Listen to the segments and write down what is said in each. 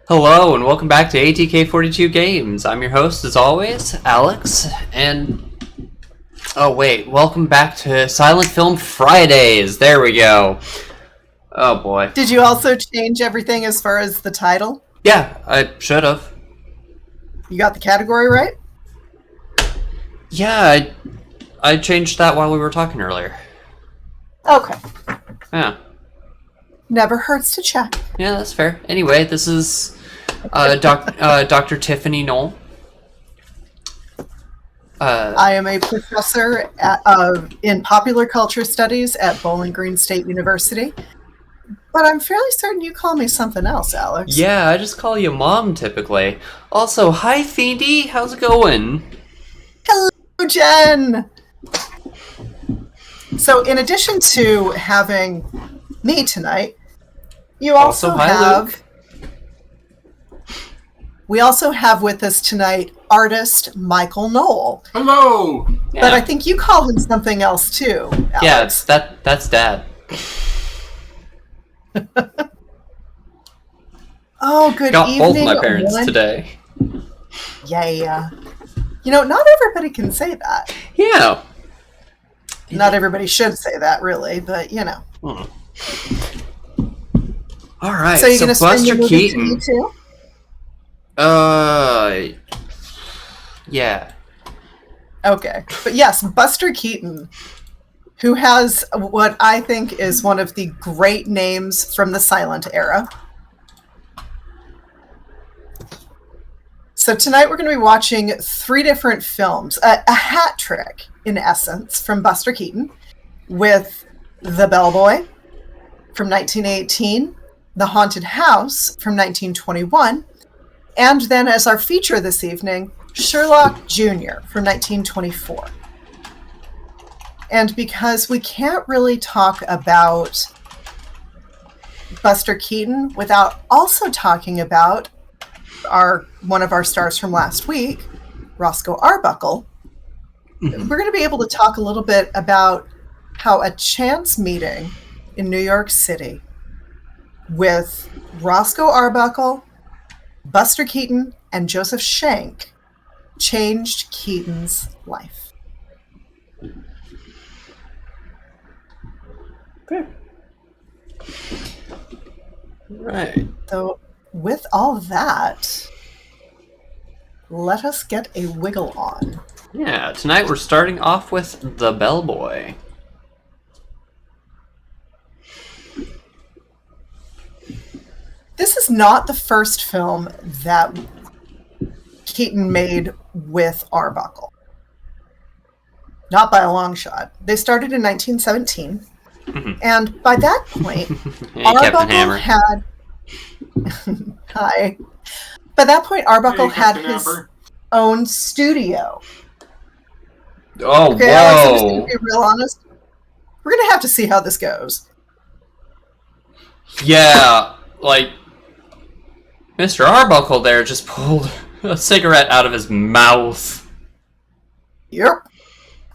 Hello and welcome back to ATK42 Games. I'm your host, as always, Alex, and... Oh wait, welcome back to Silent Film Fridays. There we go. Oh boy. Did you also change everything as far as the title? Yeah, I should have. You got the category right? Yeah, I changed that while we were talking earlier. Okay. Yeah. Never hurts to check. Yeah, that's fair. Anyway, this is Dr. Tiffany Knoll. I am a professor in popular culture studies at Bowling Green State University. But I'm fairly certain you call me something else, Alex. Yeah, I just call you Mom typically. Also, hi Fiendy, how's it going? Hello, Jen! So, in addition to having me tonight, you also hi, have... Luke. We also have with us tonight artist Michael Knoll. Hello! Yeah. But I think you call him something else too, Alex. Yeah, that's Dad. Oh, good Got evening. both my parents today. Yeah. You know, not everybody can say that. Yeah. Not everybody should say that, really, but you know. All right. So you're going to spend Buster your movie to Keaton. me too? Yeah. Okay. But yes, Buster Keaton, who has what I think is one of the great names from the silent era. So tonight we're going to be watching 3 different films, a hat trick, in essence, from Buster Keaton, with The Bellboy from 1918, The Haunted House from 1921, and then as our feature this evening, Sherlock Jr. from 1924. And because we can't really talk about Buster Keaton without also talking about one of our stars from last week, Roscoe Arbuckle, we're going to be able to talk a little bit about how a chance meeting in New York City with Roscoe Arbuckle, Buster Keaton, and Joseph Schenck changed Keaton's life. Okay. Right. So, with all that, let us get a wiggle on. Yeah, tonight we're starting off with The Bellboy. This is not the first film that Keaton made with Arbuckle. Not by a long shot. They started in 1917, and by that point, Hey, Captain Arbuckle Hammer. had... Hi. By that point, Arbuckle Hey, had Captain his Amber. own studio. Oh, Okay, Alex, I'm just whoa. going to be real honest. We're going to have to see how this goes. Yeah, like, Mr. Arbuckle there just pulled a cigarette out of his mouth. Yep.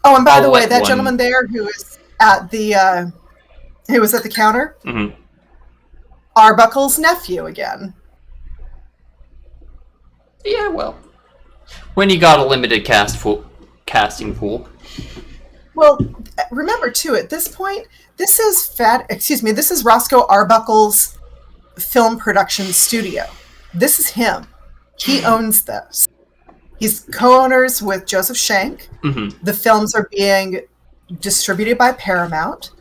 Oh, and by I'll the way, let that one- gentleman there who is at the who was at the counter, Arbuckle's nephew again. Yeah, well, when you got a limited casting pool. Well, remember too, at this point, this is Roscoe Arbuckle's film production studio. This is him. He owns this. He's co-owners with Joseph Schenck. The films are being distributed by Paramount.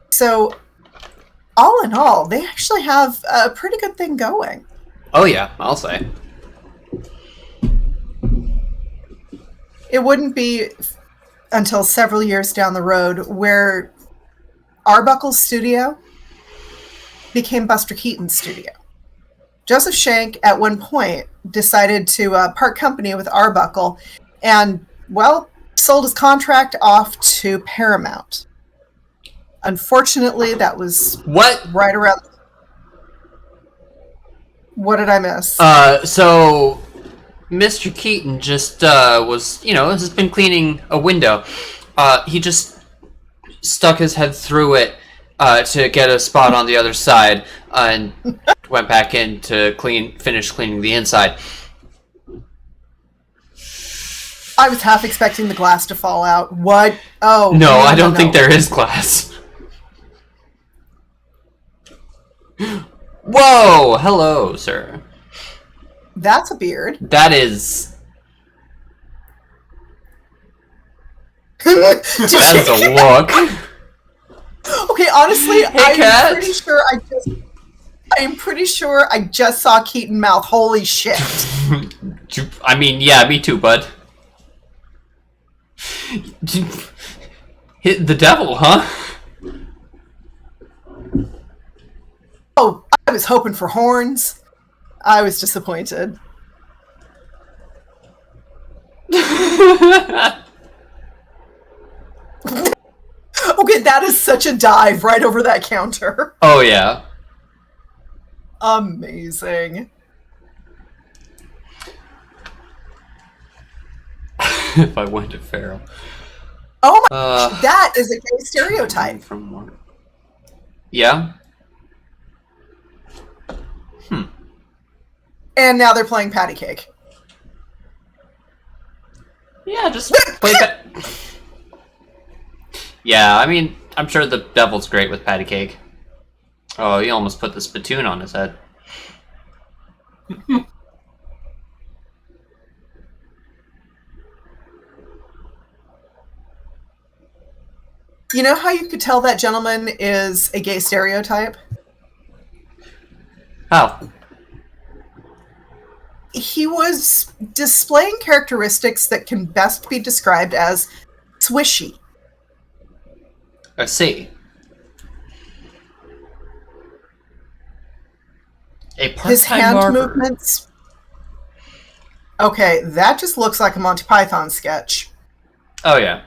So, all in all, they actually have a pretty good thing going. Oh yeah, I'll say. It wouldn't be until several years down the road where Arbuckle's studio became Buster Keaton's studio. Joseph Schenck, at one point, decided to part company with Arbuckle and, well, sold his contract off to Paramount. Unfortunately, that was What? right around... What did I miss? So Mr. Keaton just has been cleaning a window. He just stuck his head through it, to get a spot on the other side, and went back in to finish cleaning the inside. I was half expecting the glass to fall out. What? Oh. No, I don't think there is glass. Whoa! Hello, sir. That's a beard. That is... That is a look. Okay, honestly, Cat. I'm pretty sure I just saw Keaton mouth. Holy shit. I mean, yeah, me too, bud. Hit the devil, huh? Oh, I was hoping for horns. I was disappointed. Okay, that is such a dive right over that counter. Oh, yeah. Amazing. If I went to Pharaoh. Oh my gosh, that is a gay stereotype. From yeah? And now they're playing patty cake. Yeah, just play Yeah, I mean, I'm sure the devil's great with patty cake. Oh, he almost put the spittoon on his head. You know how you could tell that gentleman is a gay stereotype? How? He was displaying characteristics that can best be described as swishy. I see. A part-time His hand barber. movements. Okay, that just looks like a Monty Python sketch. Oh, yeah.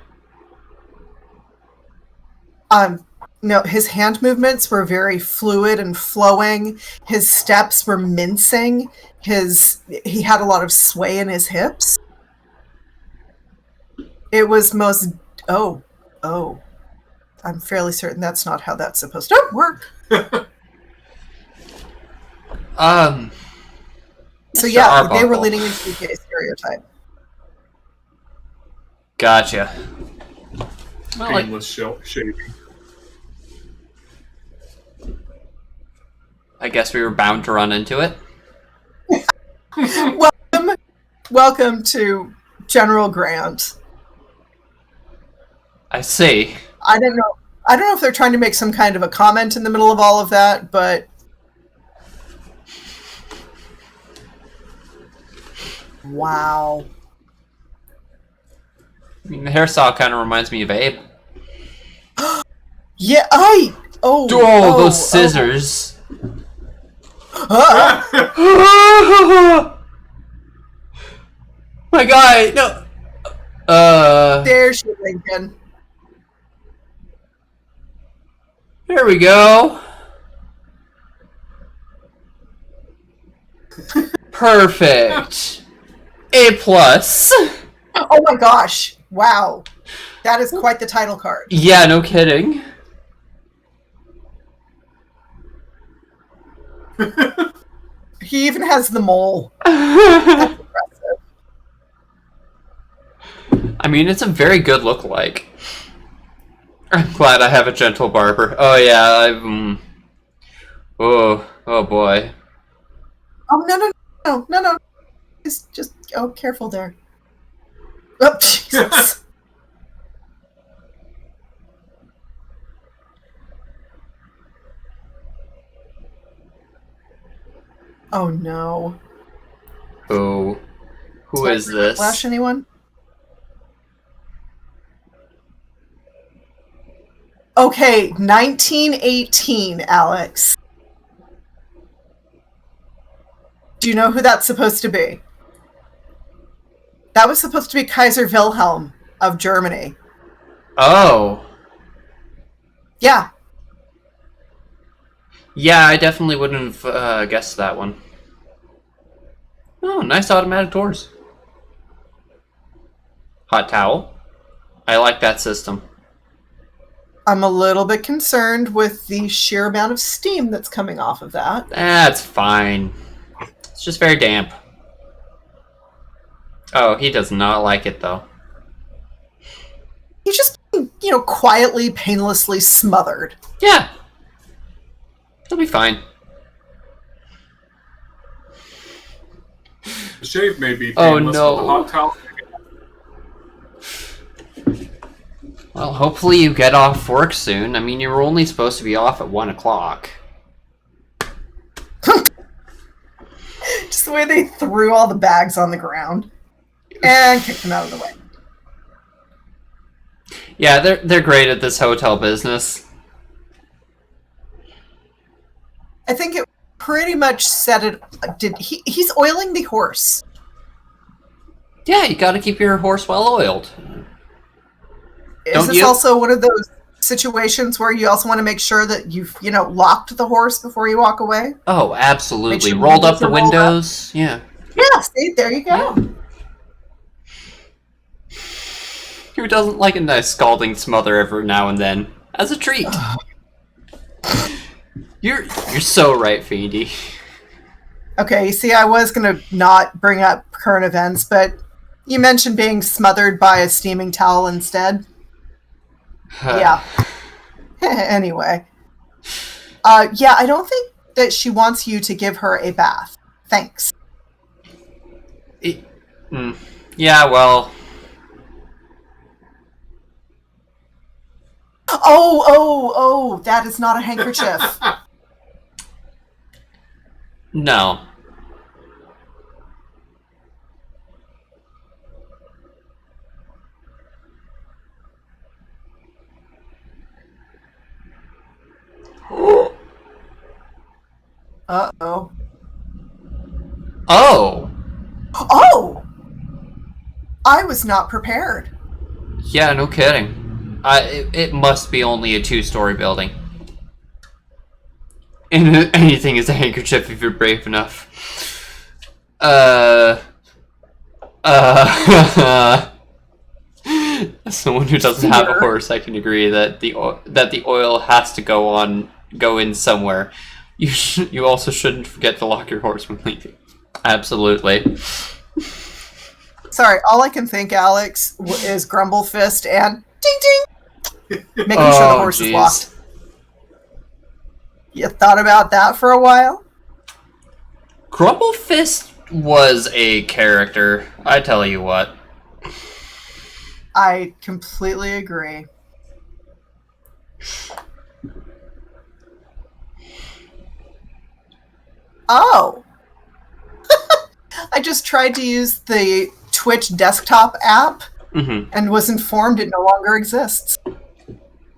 No, his hand movements were very fluid and flowing. His steps were mincing. He had a lot of sway in his hips. It was most... Oh. I'm fairly certain that's not how that's supposed to work. So yeah, Arbuckle. they were leading into a gay stereotype. Gotcha. Well, like, Painless shaving. I guess we were bound to run into it. Welcome to General Grant. I see. I don't know if they're trying to make some kind of a comment in the middle of all of that, but wow. I mean, the hairstyle kind of reminds me of Abe. Yeah, Those scissors. My guy, no. There's your Lincoln. There we go. Perfect. A plus. Oh my gosh. Wow. That is quite the title card. Yeah, no kidding. He even has the mole. That's impressive. I mean, it's a very good lookalike. I'm glad I have a gentle barber. Oh yeah, oh boy. Oh no. Just careful there. Oh Jesus. Oh no. Who is this? Flash anyone? Okay, 1918, Alex. Do you know who that's supposed to be? That was supposed to be Kaiser Wilhelm of Germany. Oh. Yeah. Yeah, I definitely wouldn't have guessed that one. Oh, nice automatic doors. Hot towel. I like that system. I'm a little bit concerned with the sheer amount of steam that's coming off of that. That's fine. It's just very damp. Oh, he does not like it, though. He's just, quietly, painlessly smothered. Yeah. He'll be fine. The shave may be Oh, painless, no. but the hot towel. Well, hopefully you get off work soon. I mean, you were only supposed to be off at 1 o'clock. Just the way they threw all the bags on the ground and kicked them out of the way. Yeah, they're great at this hotel business. I think it pretty much said it. He's oiling the horse. Yeah, you gotta keep your horse well oiled. Is this also one of those situations where you also want to make sure that you've, locked the horse before you walk away? Oh, absolutely. Sure Rolled up the windows. Yeah. Yeah, see, there you go. Yeah. Who doesn't like a nice scalding smother every now and then? As a treat. You're so right, Feedy. Okay, you see, I was going to not bring up current events, but you mentioned being smothered by a steaming towel instead. Yeah. Anyway. Yeah, I don't think that she wants you to give her a bath. Thanks. Yeah, well... Oh, that is not a handkerchief. No. Uh-oh. Oh! Oh! I was not prepared. Yeah, no kidding. It must be only a 2-story building. And anything is a handkerchief if you're brave enough. As someone who doesn't have a horse, I can agree that the oil has to go in somewhere. You also shouldn't forget to lock your horse when leaving. Absolutely. Sorry, all I can think, Alex, is Grumble Fist and ding ding, making sure the horse is locked. You thought about that for a while? Grumble Fist was a character, I tell you what. I completely agree. Oh. I just tried to use the Twitch desktop app and was informed it no longer exists.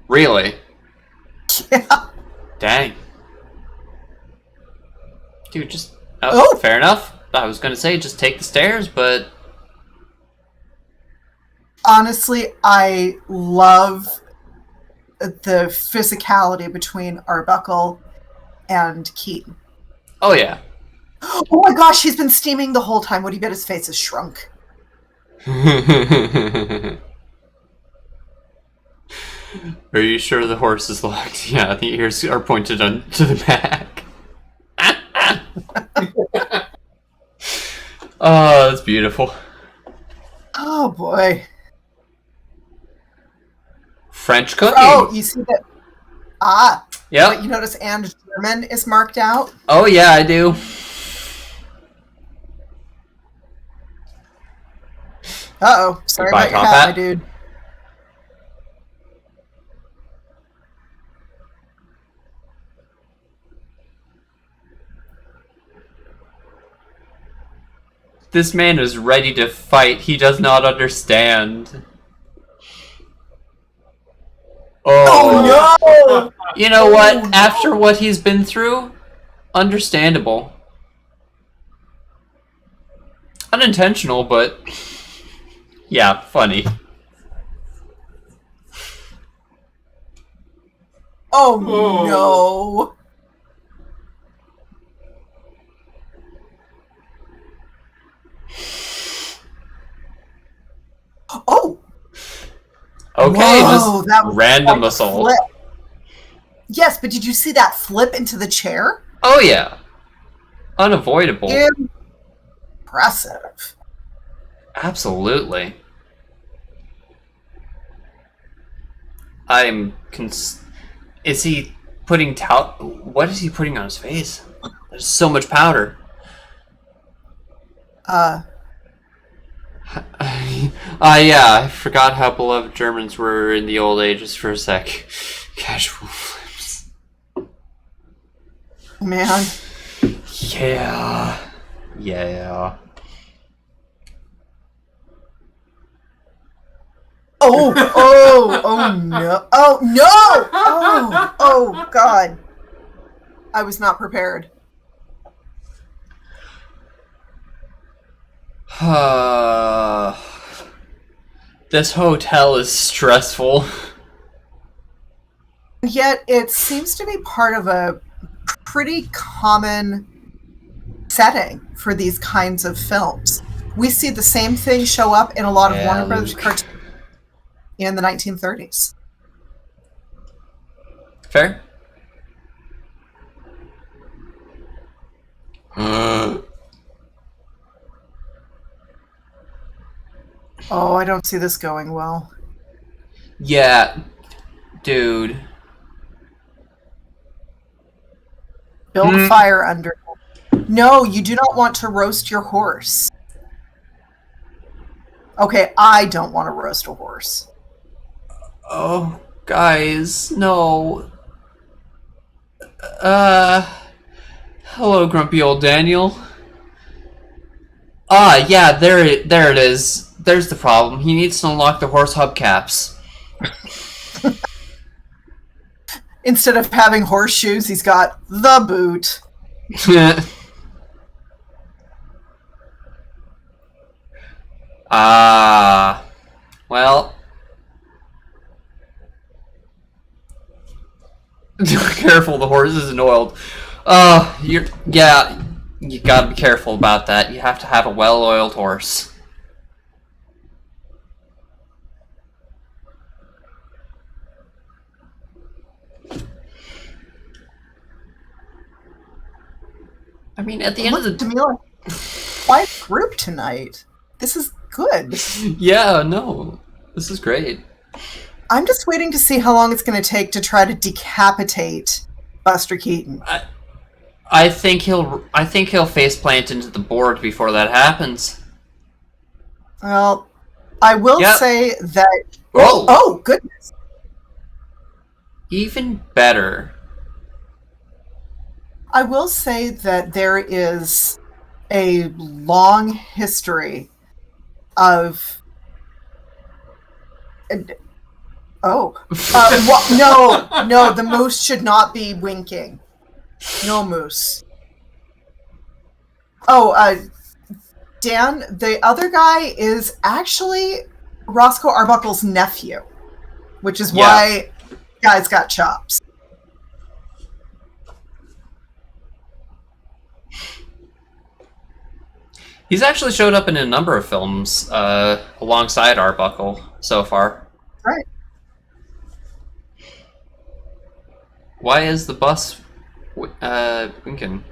Really? Yeah. Dang. Dude, just... Oh. Fair enough. I was gonna say, just take the stairs, but... Honestly, I love the physicality between Arbuckle and Keaton. Oh, yeah. Oh my gosh, he's been steaming the whole time. Would you bet his face has shrunk? Are you sure the horse is locked? Yeah, the ears are pointed to the back. Oh, that's beautiful. Oh boy. French cooking. Oh, you see that? Ah. Yeah. But you notice and German is marked out? Oh, yeah, I do. Uh-oh. Sorry Goodbye, about your top hat, hat. my dude. This man is ready to fight. He does not understand. Oh, no! You know what? After what he's been through, understandable. Unintentional, but... yeah, funny. Oh, no! Oh! Okay, Whoa, just that was random quite a assault. flip. Yes, but did you see that flip into the chair? Oh yeah, unavoidable. Impressive. Absolutely. Is he putting what is he putting on his face? There's so much powder. Yeah, I forgot how beloved Germans were in the old ages for a sec. Casual flips. Man. Yeah. Yeah. Oh no. Oh no! Oh God. I was not prepared. This hotel is stressful. Yet it seems to be part of a pretty common setting for these kinds of films. We see the same thing show up in a lot of Warner Brothers cartoons in the 1930s. Fair? Oh, I don't see this going well. Yeah, dude. Build a fire under. No, you do not want to roast your horse. Okay, I don't want to roast a horse. Oh, guys, no. Hello, grumpy old Daniel. Yeah, there it is. There's the problem. He needs to unlock the horse hubcaps. Instead of having horseshoes, he's got the boot. Well. Careful, the horse isn't oiled. You gotta be careful about that. You have to have a well-oiled horse. I mean, at the end of the to me like quite a group tonight. This is good. Yeah, no, this is great. I'm just waiting to see how long it's going to take to try to decapitate Buster Keaton. I think he'll faceplant into the board before that happens. Well, I will say that. Whoa. Oh, goodness! Even better. I will say that there is a long history of. No, the moose should not be winking. No moose. Dan, the other guy is actually Roscoe Arbuckle's nephew, which is why guy's got chops. He's actually showed up in a number of films alongside Arbuckle so far. Right. Why is the bus winking?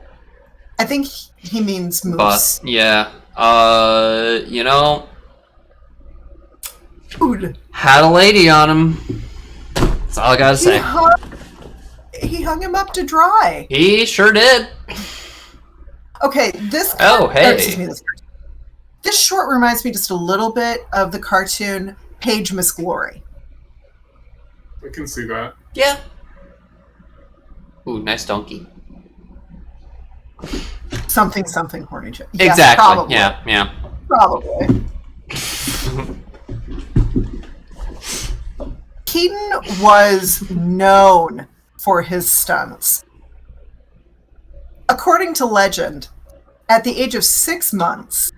I think he means moose. Bus, yeah. Dude. Had a lady on him. That's all I gotta say. He hung him up to dry. He sure did. Okay, this short reminds me just a little bit of the cartoon Page Miss Glory. I can see that. Yeah. Ooh, nice donkey. Something horny chick. Yes, exactly. Probably. Yeah. Probably. Keaton was known for his stunts. According to legend, at the age of 6 months,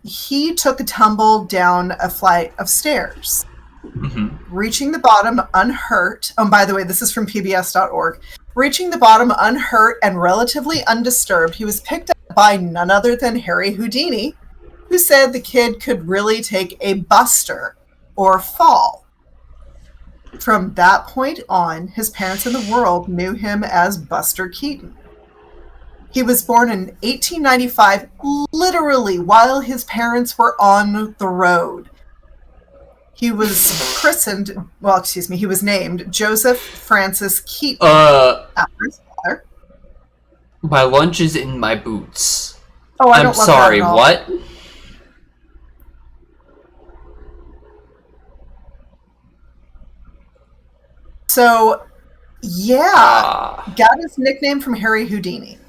he took a tumble down a flight of stairs. Mm-hmm. Reaching the bottom unhurt. Oh, by the way, this is from PBS.org. Reaching the bottom unhurt and relatively undisturbed, he was picked up by none other than Harry Houdini, who said the kid could really take a buster or fall. From that point on, his parents and the world knew him as Buster Keaton. He was born in 1895, literally while his parents were on the road. He was he was named Joseph Francis Keaton after his father. My lunch is in my boots. Oh, I don't I'm love sorry, that at all. what? So, yeah, got his nickname from Harry Houdini.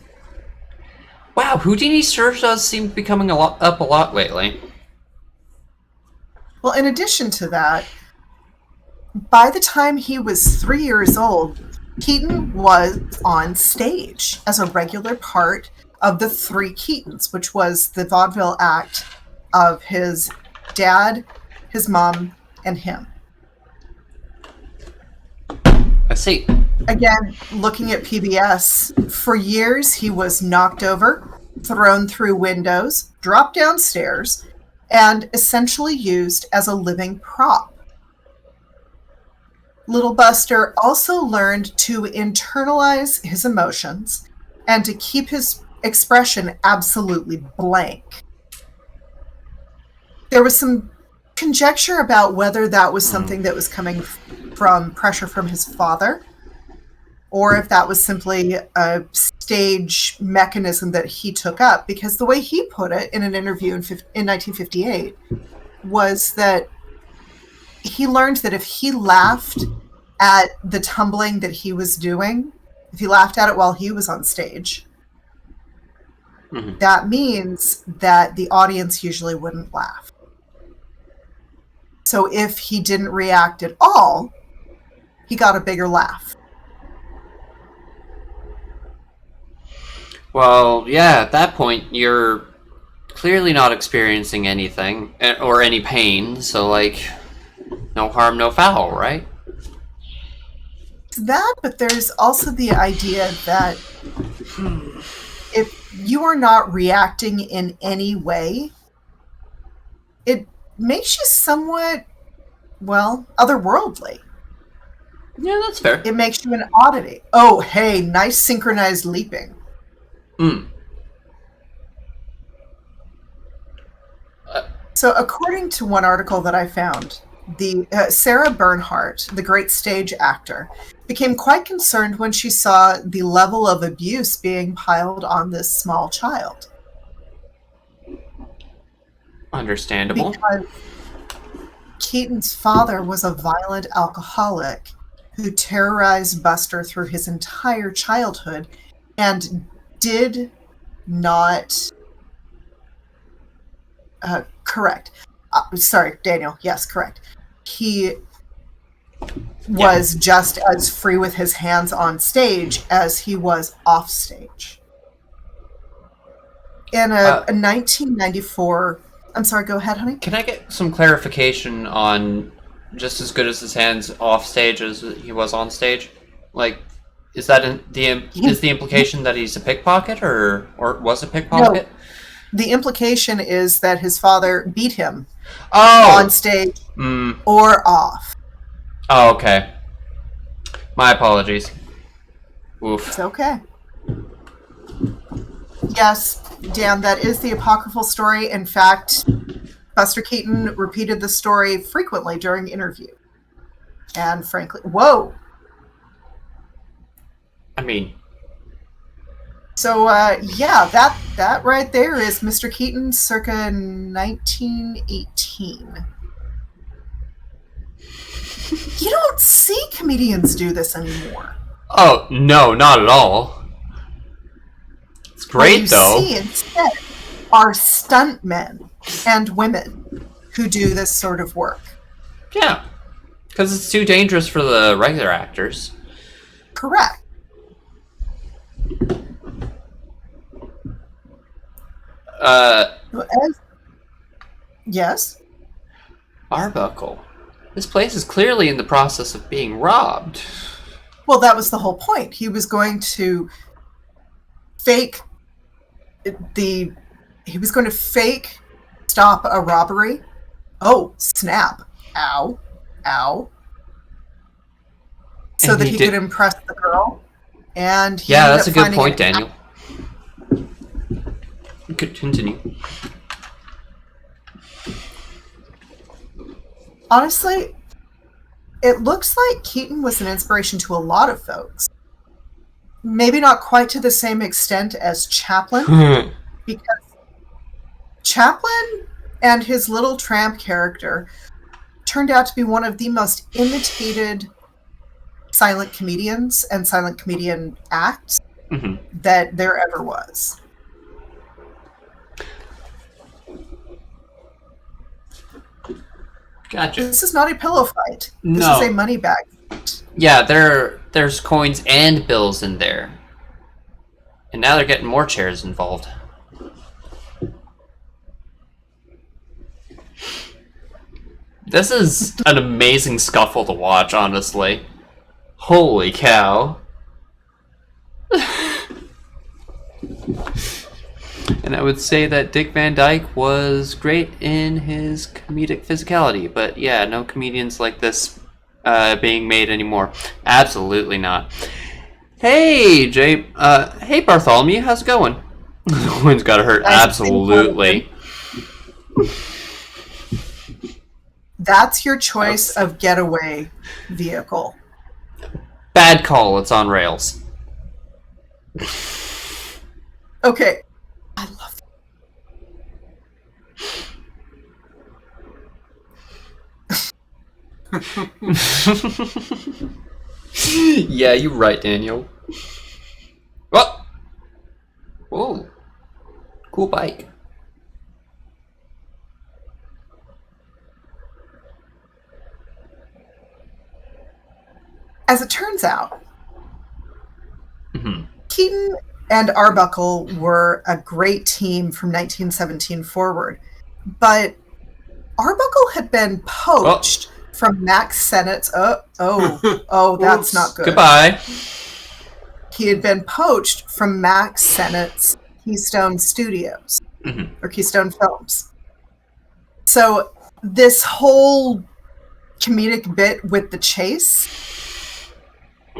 Wow, Houdini sure does seem to be coming up a lot lately. Well, in addition to that, by the time he was 3 years old, Keaton was on stage as a regular part of the Three Keatons, which was the vaudeville act of his dad, his mom, and him. I see. Again, looking at PBS, for years he was knocked over, thrown through windows, dropped downstairs, and essentially used as a living prop. Little Buster also learned to internalize his emotions and to keep his expression absolutely blank. There was some conjecture about whether that was something that was coming from pressure from his father, or if that was simply a stage mechanism that he took up, because the way he put it in an interview in 1958 was that he learned that if he laughed at the tumbling that he was doing, if he laughed at it while he was on stage, that means that the audience usually wouldn't laugh. So if he didn't react at all, he got a bigger laugh. Well, yeah, at that point, you're clearly not experiencing anything, or any pain, so, like, no harm, no foul, right? That, but there's also the idea that if you are not reacting in any way, it makes you somewhat, well, otherworldly. Yeah, that's fair. It makes you an oddity. Oh, hey, nice synchronized leaping. So according to one article that I found, the Sarah Bernhardt, the great stage actor, became quite concerned when she saw the level of abuse being piled on this small child. Understandable. Because Keaton's father was a violent alcoholic who terrorized Buster through his entire childhood and did not... correct. Sorry, Daniel. Yes, correct. He was just as free with his hands on stage as he was off stage. In a 1994... I'm sorry, go ahead, honey. Can I get some clarification on just as good as his hands off stage as he was on stage? Like, is that is the implication that he's a pickpocket or was a pickpocket? No. The implication is that his father beat him on stage or off. Oh, okay. My apologies. Oof. It's okay. Yes, Dan, that is the apocryphal story. In fact, Buster Keaton repeated the story frequently during interview. And frankly, whoa. I mean... So, yeah, that right there is Mr. Keaton circa 1918. You don't see comedians do this anymore. Oh, no, not at all. It's great, though. What you see instead are stuntmen and women who do this sort of work. Yeah, because it's too dangerous for the regular actors. Correct. Yes? Arbuckle. This place is clearly in the process of being robbed. Well, that was the whole point. He was going to fake stop a robbery. Oh, snap. Ow. Ow. so that he could impress the girl. And he yeah, ended that's a up good finding point, Daniel. Could continue. Honestly, it looks like Keaton was an inspiration to a lot of folks. Maybe not quite to the same extent as Chaplin, because Chaplin and his little tramp character turned out to be one of the most imitated silent comedians and silent comedian acts that there ever was. Gotcha. This is not a pillow fight. This No. is a money bag. Yeah, there's coins and bills in there. And now they're getting more chairs involved. This is an amazing scuffle to watch, honestly. Holy cow. And I would say that Dick Van Dyke was great in his comedic physicality, but yeah, no comedians like this being made anymore. Absolutely not. Hey, Jay. Hey, Bartholomew. How's it going? The wind's gotta hurt. Absolutely. That's your choice of getaway vehicle. Bad call. It's on rails. Okay. I love that. Yeah, you're right, Daniel. Oh! Whoa. Cool bike. As it turns out, Keaton and Arbuckle were a great team from 1917 forward, but Arbuckle had been poached from Max Sennett's... that's not good. Goodbye. He had been poached from Max Sennett's Keystone Studios, or Keystone Films. So this whole comedic bit with the chase,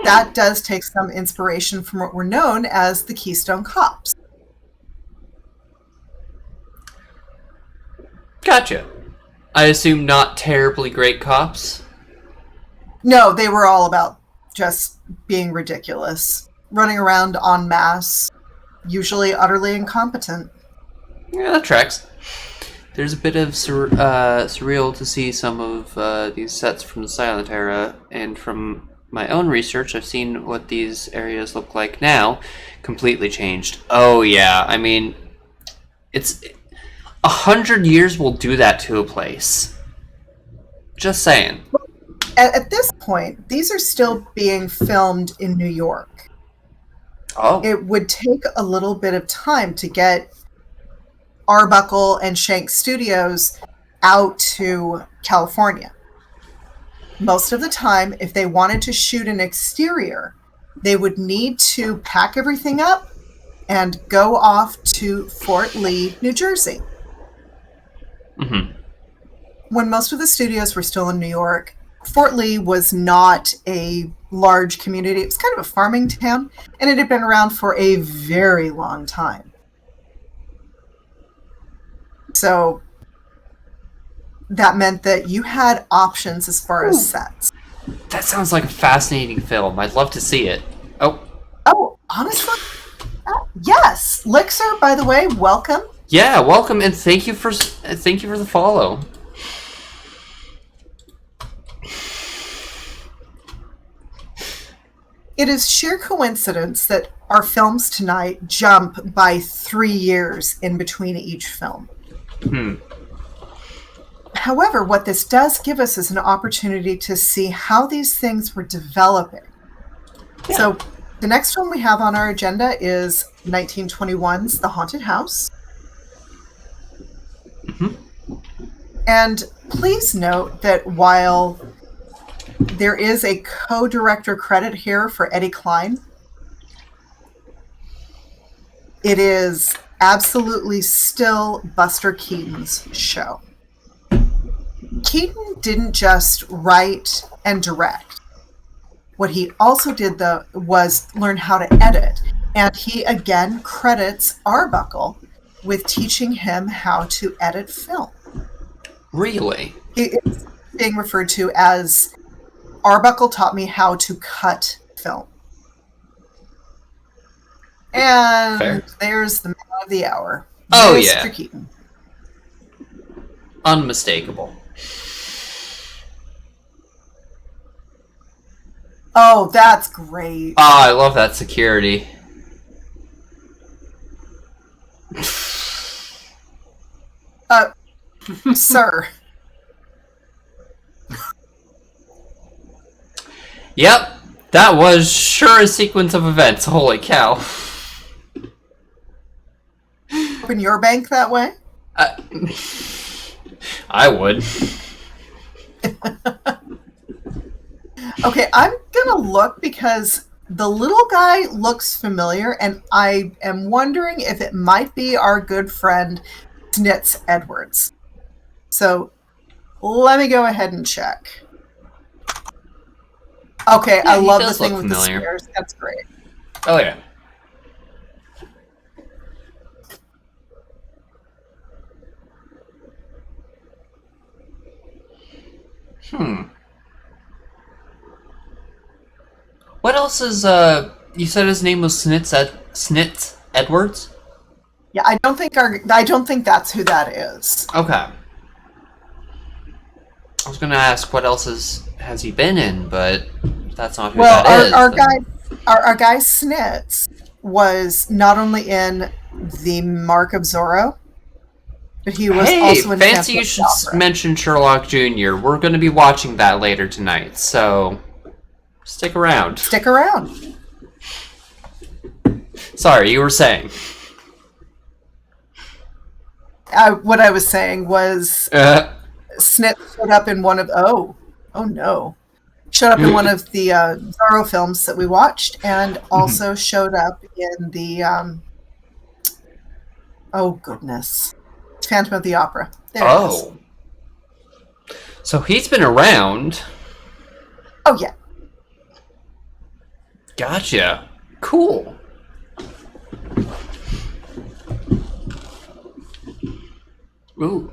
that does take some inspiration from what were known as the Keystone Cops. Gotcha. I assume not terribly great cops? No, they were all about just being ridiculous. Running around en masse, usually utterly incompetent. Yeah, that tracks. There's a bit of surreal to see some of these sets from the silent era, and from my own research, I've seen what these areas look like now. Completely changed. Oh yeah, I mean, it's 100 years will do that to a place. Just saying. At this point, these are still being filmed in New York. Oh. It would take a little bit of time to get Arbuckle and Shank Studios out to California. Most of the time, if they wanted to shoot an exterior, they would need to pack everything up and go off to Fort Lee, New Jersey. When most of the studios were still in New York, Fort Lee was not a large community. It was kind of a farming town, and it had been around for a very long time. So that meant that you had options as far as sets. That sounds like a fascinating film. I'd love to see it. Oh, honestly? Yes. Lixer, by the way, welcome. Yeah, welcome, and thank you for the follow. It is sheer coincidence that our films tonight jump by 3 years in between each film. However, what this does give us is an opportunity to see how these things were developing. Yeah. So the next film we have on our agenda is 1921's The Haunted House. And please note that while there is a co-director credit here for Eddie Klein, it is absolutely still Buster Keaton's show. Keaton didn't just write and direct. What he also did, though, was learn how to edit. And he, again, credits Arbuckle with teaching him how to edit film. Really? It's being referred to as Arbuckle taught me how to cut film. And Fair. There's the man of the hour. Oh, Mr. yeah. Keaton. Unmistakable. Oh, that's great. Oh, I love that security. Sir. Yep, that was sure a sequence of events. Holy cow. Open your bank that way? I would. Okay, I'm gonna look because the little guy looks familiar, and I am wondering if it might be our good friend Snitz Edwards. So let me go ahead and check. Okay, Yeah, I he love the does thing look with familiar. the stairs. That's great. Oh, yeah. What else is, you said his name was Snitz Edwards? Yeah, I don't think that's who that is. Okay. I was gonna ask what else has he been in, but that's not who Well, that is. our guy Snitz was not only in The Mark of Zorro, but he was also in fancy Phantom you of should the Opera. mention Sherlock Jr. We're gonna be watching that later tonight, so stick around. Stick around. Sorry, you were saying. What I was saying was Snitz showed up in one of showed up in one of the Zorro films that we watched, and also showed up in the oh goodness, Phantom of the Opera. There it is. So he's been around. Oh yeah. Gotcha. Cool. Ooh.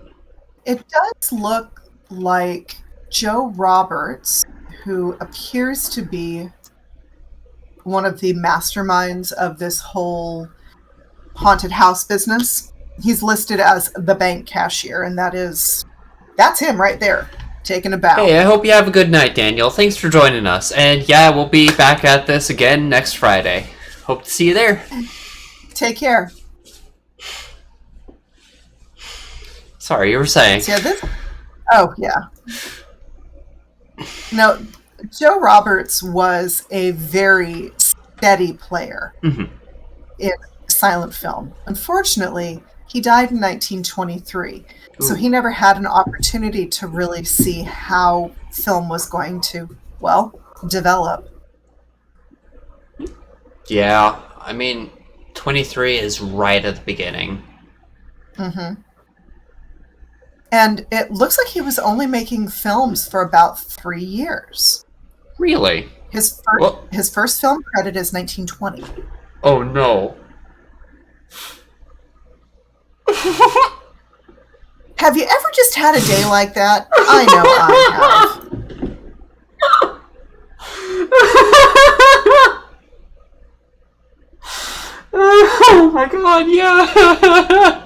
It does look like Joe Roberts, who appears to be one of the masterminds of this whole haunted house business. He's listed as the bank cashier, and that's him right there, taking a bow. Hey, I hope you have a good night, Daniel. Thanks for joining us. And yeah, we'll be back at this again next Friday. Hope to see you there. Take care. Sorry, you were saying. Yeah, this. Oh yeah. No, Joe Roberts was a very steady player in silent film. Unfortunately, he died in 1923, so he never had an opportunity to really see how film was going to, well, develop. Yeah, I mean, 23 is right at the beginning. Mm-hmm. And it looks like he was only making films for about 3 years. Really? His Well- first film credit is 1920. Oh no. Have you ever just had a day like that? I know I have. Oh my god, yeah.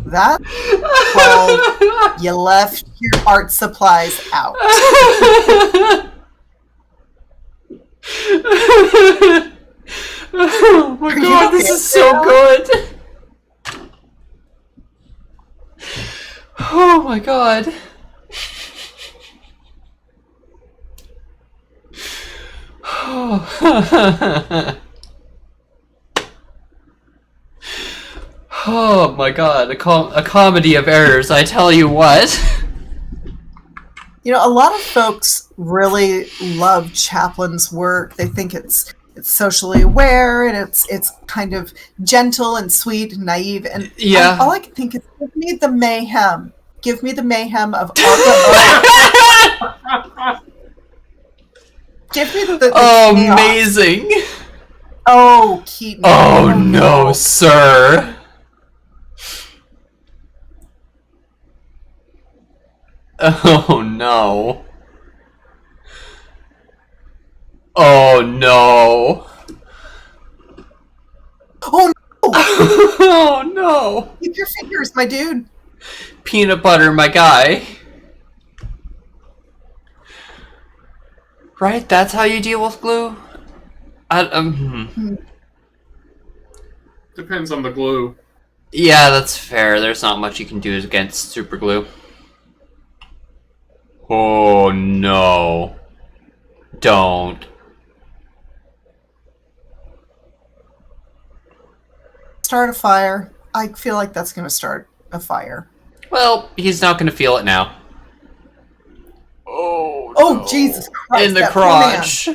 That's called you left your art supplies out. Oh my god, this is so now? good. Oh my god. Oh my god, a comedy of errors, I tell you what. You know, a lot of folks really love Chaplin's work. They think it's socially aware, and it's kind of gentle and sweet and naive. And Yeah. all I can think is, give me the mayhem. Give me the mayhem of Give me the Oh, chaos. amazing! Oh, Keaton. Oh no, sir! Oh no. Oh no. Oh no! Oh no. Keep your fingers, my dude. Peanut butter, my guy. Right? That's how you deal with glue? Depends on the glue. Yeah, that's fair. There's not much you can do against super glue. Oh no. Don't. Start a fire. I feel like that's going to start a fire. Well, he's not gonna feel it now. Oh, Oh, no. Jesus Christ. In the that poor man. crotch.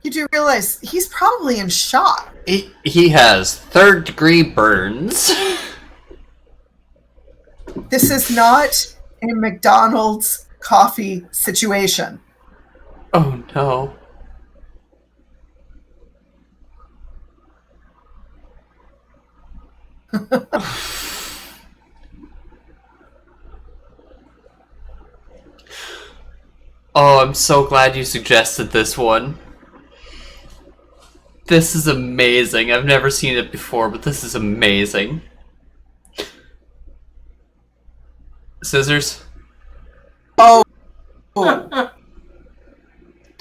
You do realize he's probably in shock. He has third-degree burns. This is not a McDonald's coffee situation. Oh no. Oh, I'm so glad you suggested this one. This is amazing. I've never seen it before, but this is amazing. Scissors? Oh.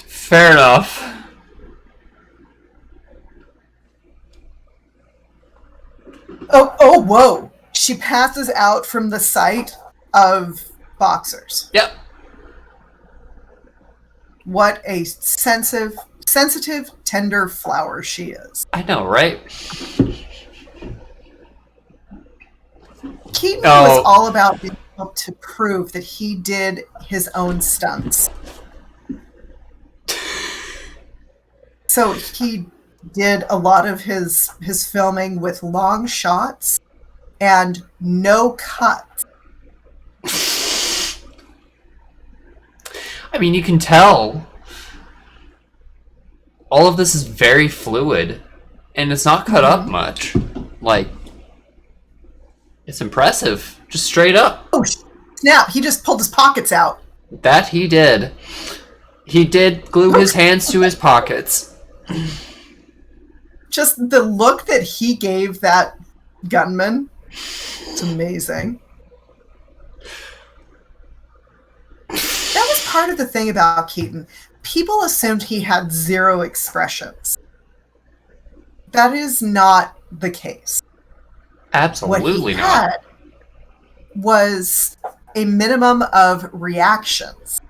Fair enough. Oh, whoa. She passes out from the sight of boxers. Yep. What a sensitive, tender flower she is. I know, right? Keaton Oh. was all about being able to prove that he did his own stunts. So he did a lot of his filming with long shots and no cuts. I mean, you can tell. All of this is very fluid, and it's not cut up much. Like, it's impressive. Just straight up. Oh, snap. He just pulled his pockets out. That he did. He did glue his hands to his pockets. Just the look that he gave that gunman. It's amazing. That was part of the thing about Keaton. People assumed he had zero expressions. That is not the case. Absolutely What he not. had was a minimum of reactions.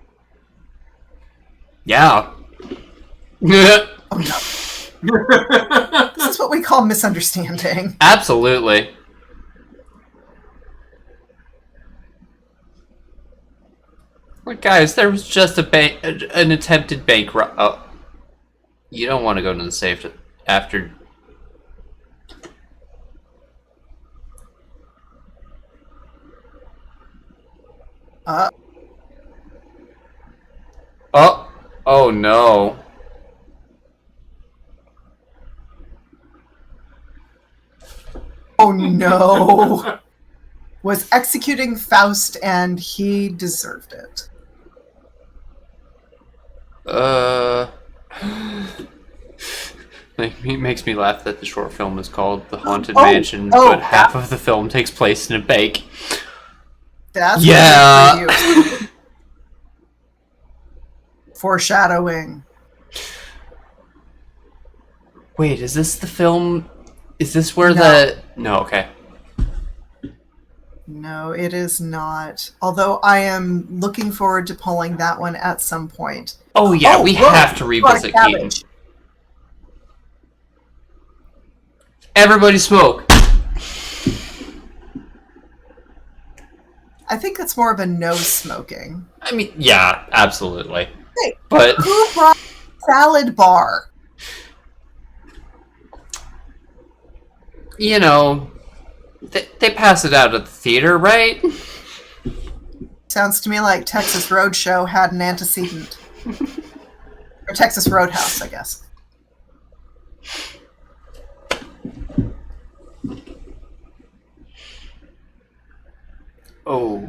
Yeah. Oh no. This is what we call misunderstanding. Absolutely. Well, guys, there was just an attempted bank robbery. Oh, you don't want to go to the safe after. Oh no. Oh no. Was executing Faust and he deserved it. It makes me laugh that the short film is called The Haunted Oh, Mansion, oh, but half of the film takes place in a bank. That's Yeah. what I did for you. Foreshadowing. Wait, is this the film? Is this where No. the... No, okay. No, it is not. Although I am looking forward to pulling that one at some point. Oh yeah, we whoa, have to revisit got a Keaton. cabbage. Everybody smoke. I think that's more of a no smoking. I mean, yeah, absolutely. Hey, But who brought salad bar? you know, they pass it out at the theater, right? Sounds to me like Texas Roadshow had an antecedent. Or Texas Roadhouse, I guess. Oh.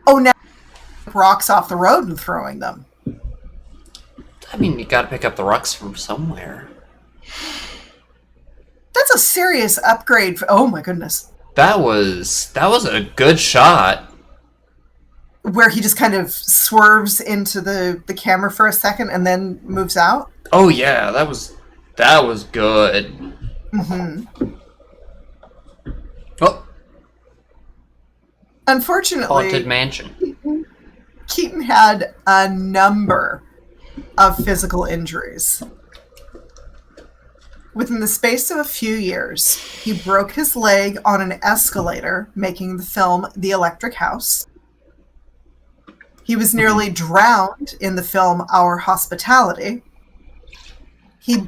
Oh, now rocks off the road and throwing them. I mean, you gotta pick up the rocks from somewhere. That's a serious upgrade. Oh my goodness. That was a good shot. Where he just kind of swerves into the camera for a second and then moves out. Oh yeah, that was good. Mm-hmm. Oh, Unfortunately, haunted mansion. Keaton had a number of physical injuries. Within the space of a few years, he broke his leg on an escalator, making the film The Electric House. He was nearly drowned in the film Our Hospitality. He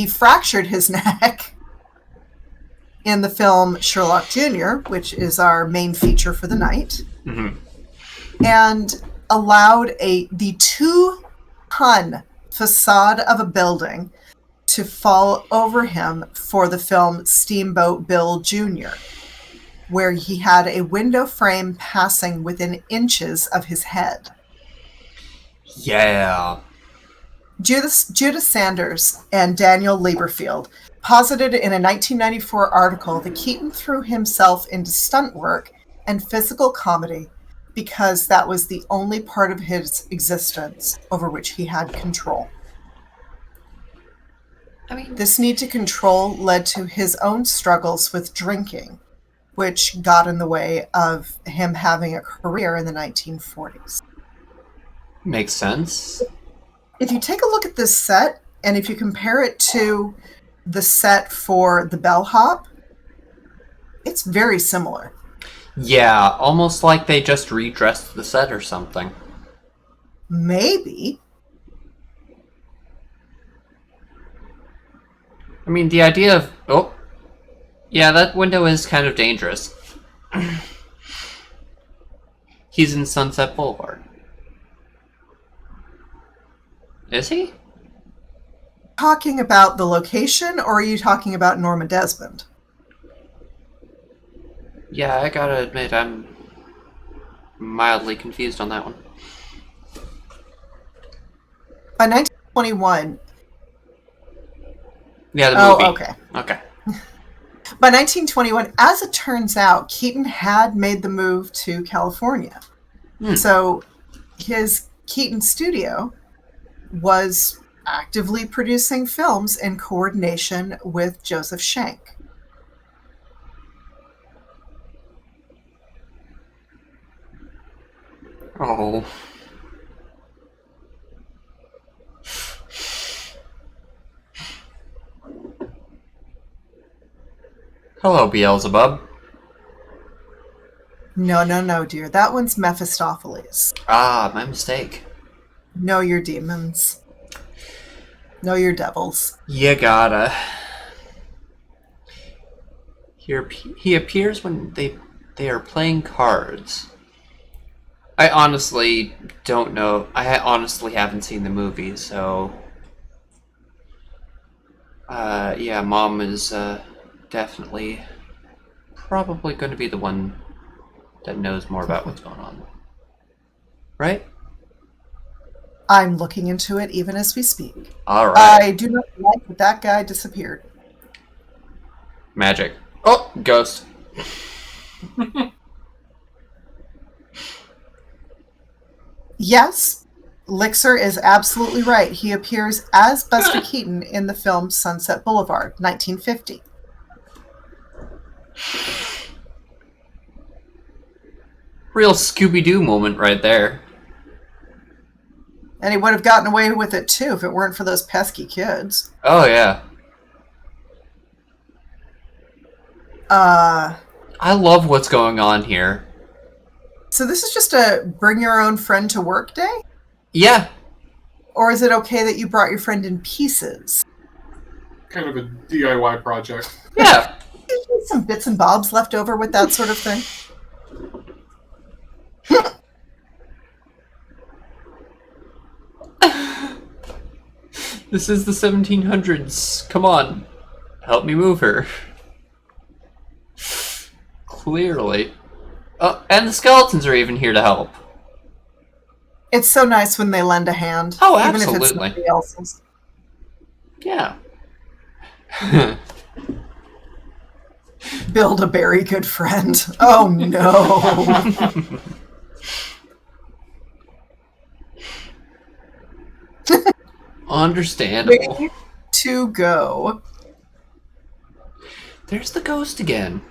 fractured his neck in the film Sherlock Jr., which is our main feature for the night. Mm-hmm. And allowed the 2-ton facade of a building to fall over him for the film Steamboat Bill Jr., where he had a window frame passing within inches of his head. Yeah. Judith Sanders and Daniel Lieberfield posited in a 1994 article that Keaton threw himself into stunt work and physical comedy because that was the only part of his existence over which he had control. I mean, This need to control led to his own struggles with drinking, which got in the way of him having a career in the 1940s. makes sense. If you take a look at this set, and if you compare it to the set for the bellhop, it's very similar. Yeah, almost like they just redressed the set or something. Maybe. I mean, the idea of... Oh. Yeah, that window is kind of dangerous. He's in Sunset Boulevard. Is he? Talking about the location, or are you talking about Norma Desmond? Yeah, I gotta admit, I'm mildly confused on that one. By 1921... Yeah, the movie. Oh, okay. Okay. By 1921, as it turns out, Keaton had made the move to California. So his Keaton studio was actively producing films in coordination with Joseph Schenck. Oh. Hello, Beelzebub. No, dear. That one's Mephistopheles. Ah, my mistake. Know your demons. Know your devils. You gotta. He appears when they are playing cards. I honestly don't know. I honestly haven't seen the movie, so... yeah, Mom is, definitely probably going to be the one that knows more about what's going on. Right? I'm looking into it even as we speak. Alright. I do not like that guy disappeared. Magic. Oh, ghost. Yes, Lixer is absolutely right. He appears as Buster Keaton in the film Sunset Boulevard, 1950. Real Scooby-Doo moment right there. And he would have gotten away with it too if it weren't for those pesky kids. Oh, yeah. I love what's going on here. So this is just a bring your own friend to work day? Yeah. Or is it okay that you brought your friend in pieces? Kind of a DIY project. Yeah. Some bits and bobs left over with that sort of thing. This is the 1700s. Come on. Help me move her. Clearly. Oh, and the skeletons are even here to help. It's so nice when they lend a hand. Oh, even if it's absolutely. somebody else's. Yeah. Build a very good friend. Oh no. Understandable. Way to go. There's the ghost again.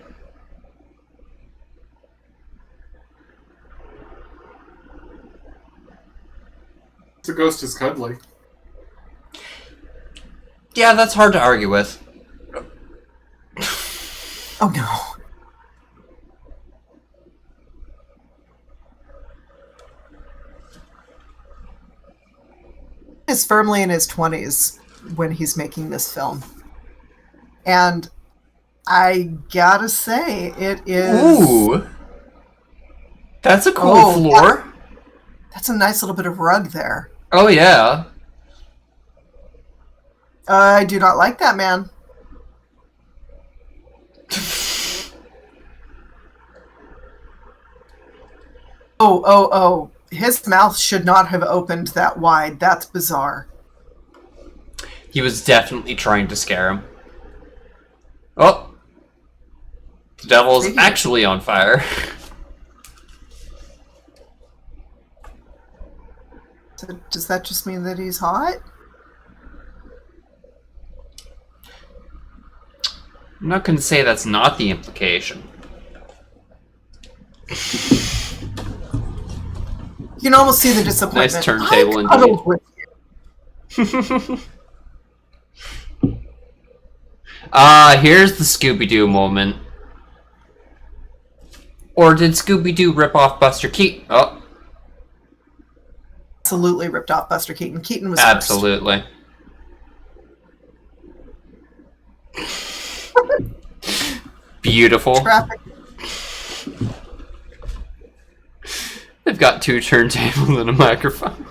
The ghost is cuddly. Yeah, that's hard to argue with. Oh no. He's firmly in his 20s when he's making this film. And I gotta say, it is... Ooh. That's a cool Oh, floor. That's a nice little bit of rug there. Oh, yeah. I do not like that, man. Oh. His mouth should not have opened that wide. That's bizarre. He was definitely trying to scare him. Oh. The devil's actually on fire. So does that just mean that he's hot? I'm not going to say that's not the implication. You can almost see the disappointment. Nice turntable I cuddled indeed. with you. Here's the Scooby-Doo moment. Or did Scooby-Doo rip off Buster Keaton? Oh. Absolutely ripped off Buster Keaton. Keaton was Absolutely. Beautiful. Traffic. They've got 2 turntables and a microphone.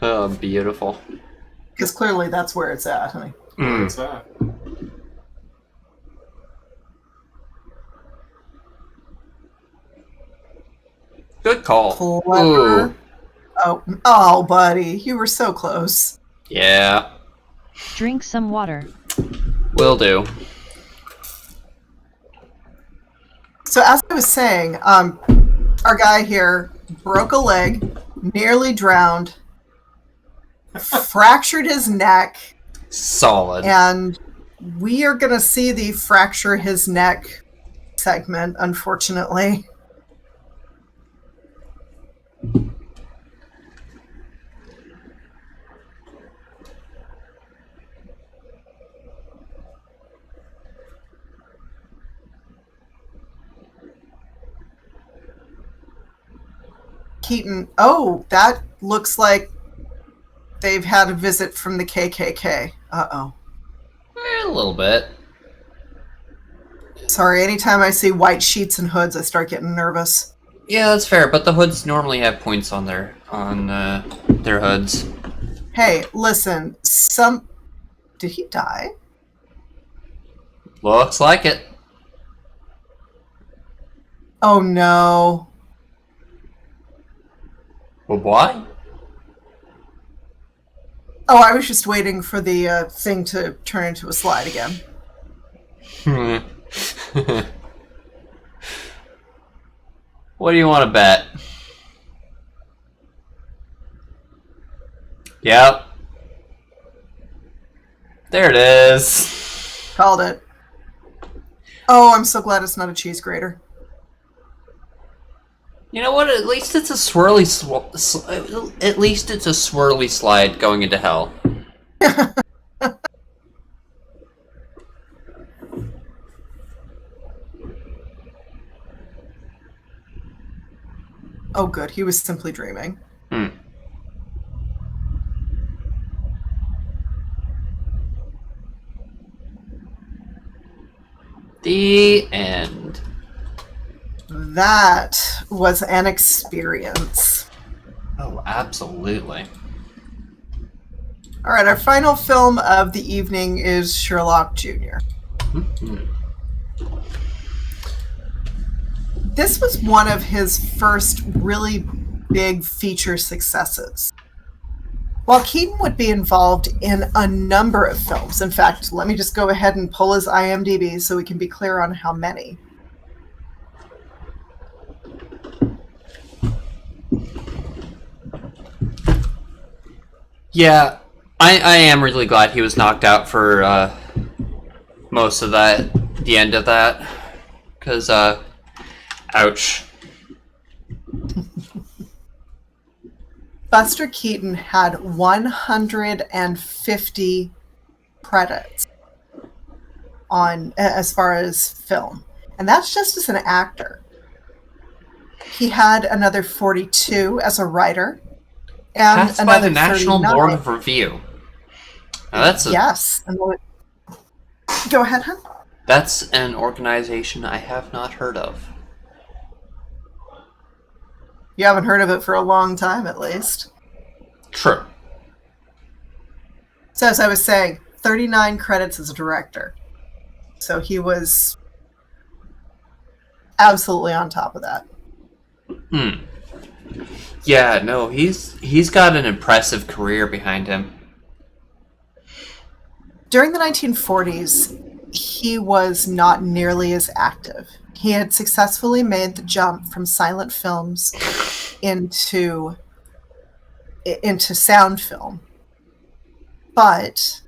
Oh, beautiful. Because clearly that's where it's at, honey. What's that? Good call. Clever. Ooh. Oh, buddy, you were so close. Yeah. Drink some water. Will do. So as I was saying, our guy here broke a leg, nearly drowned, fractured his neck, Solid. and we are going to see the fracture his neck segment, unfortunately. Keaton. Oh, that looks like they've had a visit from the KKK. Uh-oh. A little bit. Sorry, anytime I see white sheets and hoods, I start getting nervous. Yeah, that's fair, but the hoods normally have points on their hoods. Hey, listen, Did he die? Looks like it. Oh, no. Well, why? Oh, I was just waiting for the thing to turn into a slide again. What do you want to bet? Yep. There it is. Called it. Oh, I'm so glad it's not a cheese grater. You know what? At least it's a swirly at least it's a swirly slide going into hell. Oh, good. He was simply dreaming. Hmm. The end. That was an experience. Oh, absolutely. All right, our final film of the evening is Sherlock Jr. Mhm. This was one of his first really big feature successes. While Keaton would be involved in a number of films, in fact, let me just go ahead and pull his IMDb so we can be clear on how many. Yeah, I am really glad he was knocked out for most of that, the end of that. Because, ouch. Buster Keaton had 150 credits on as far as film, and that's just as an actor. He had another 42 as a writer, and Passed by another the National 39. Board of Review. Now that's Yes. Go ahead, hon. That's an organization I have not heard of. You haven't heard of it for a long time, at least. True. So, as I was saying, 39 credits as a director. So he was absolutely on top of that. Yeah, no, he's got an impressive career behind him. During the 1940s, he was not nearly as active. He had successfully made the jump from silent films into sound film. But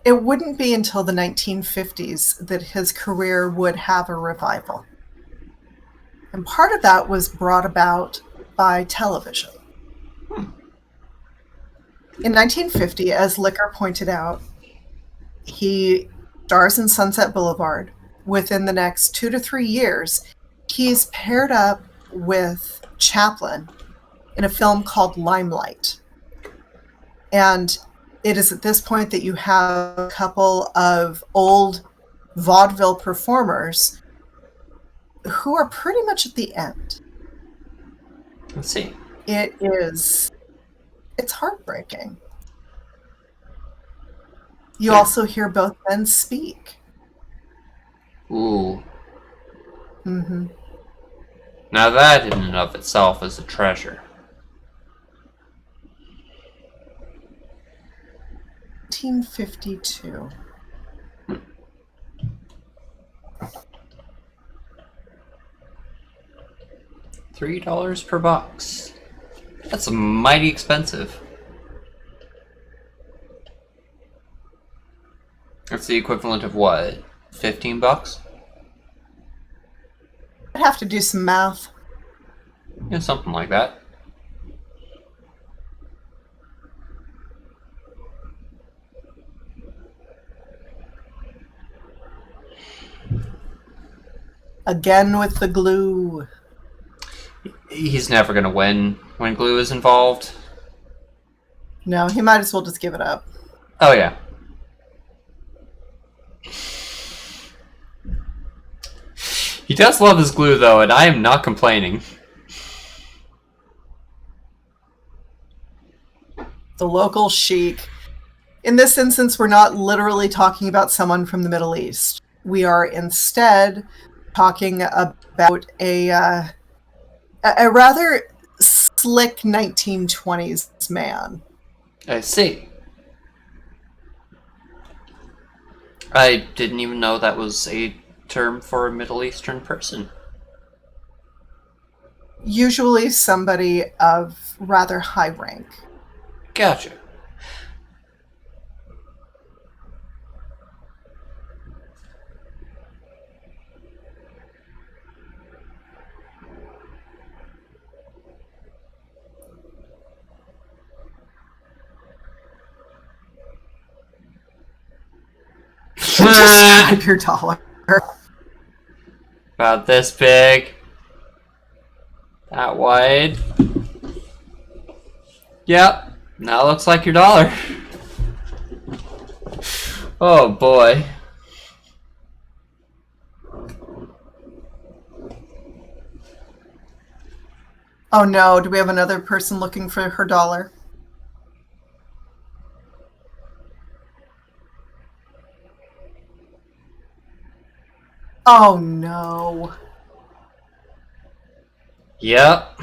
it wouldn't be until the 1950s that his career would have a revival. And part of that was brought about by television. In 1950, as Licker pointed out, he stars in Sunset Boulevard. Within the next 2 to 3 years, he's paired up with Chaplin in a film called Limelight. And it is at this point that you have a couple of old vaudeville performers who are pretty much at the end. Let's see. It's heartbreaking. You also hear both men speak. Ooh. Mm-hmm. Now that in and of itself is a treasure. 1952. $3 per box. That's mighty expensive. That's the equivalent of what? $15? I'd have to do some math. Yeah, something like that. Again with the glue. He's never gonna win when glue is involved. No, he might as well just give it up. Oh yeah. He does love his glue though, and I am not complaining. The local chic. In this instance, we're not literally talking about someone from the Middle East. We are instead talking about a rather slick 1920s man. I see. I didn't even know that was a term for a Middle Eastern person. Usually somebody of rather high rank. Gotcha. Just grab your dollar. About this big. That wide. Yep. Now looks like your dollar. Oh boy. Oh no, do we have another person looking for her dollar? Oh no. Yep.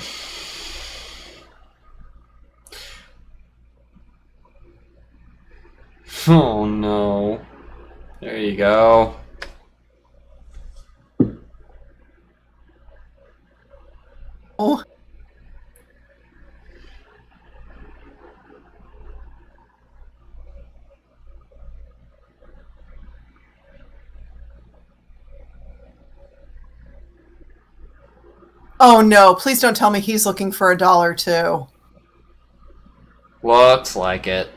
Oh no. There you go. Oh. Oh no, please don't tell me he's looking for a dollar too. Looks like it.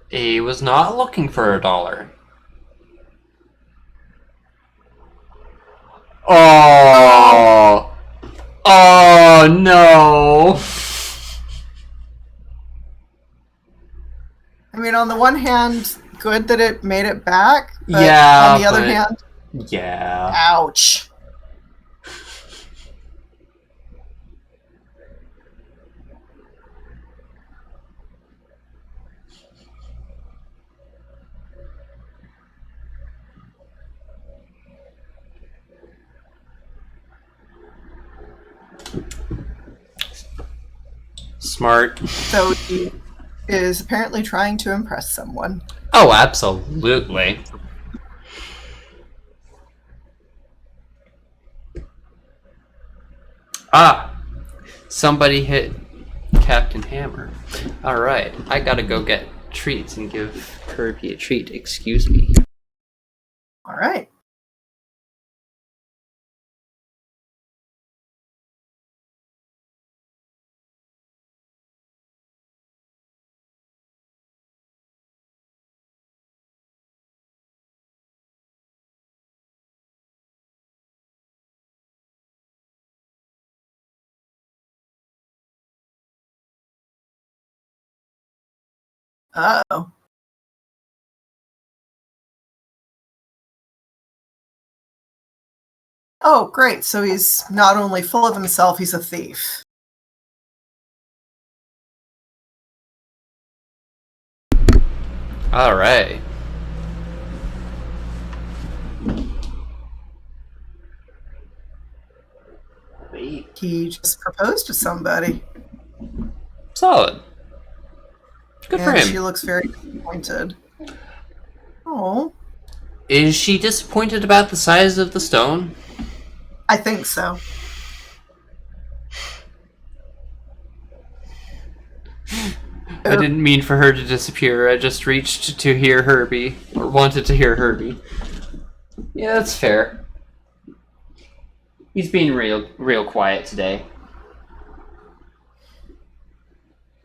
He was not looking for a dollar. Oh. Oh no. I mean, on the one hand, good that it made it back, but Yeah, on the other but- hand, Yeah. ouch. Smart. So he is apparently trying to impress someone. Oh, absolutely. Ah, somebody hit Captain Hammer. Alright, I gotta go get treats and give Kirby a treat. Excuse me. All right. Uh-oh. Oh, great. So he's not only full of himself, he's a thief. Alright. Wait. He just proposed to somebody. Solid. Good for And him. she looks very disappointed. Oh, Is she disappointed about the size of the stone? I think so. I didn't mean for her to disappear. I just reached to hear Herbie, or wanted to hear Herbie. Yeah, that's fair. He's being real quiet today.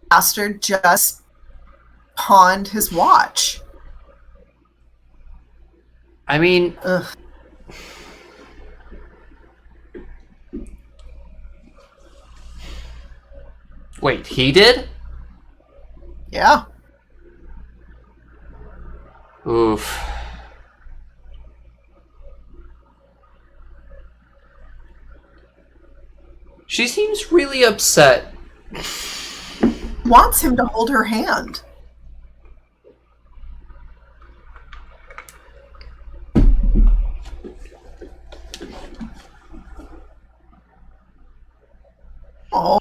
Bastard just pawned his watch. I mean, Ugh. wait, he did? Yeah. Oof. She seems really upset. Wants him to hold her hand. Oh.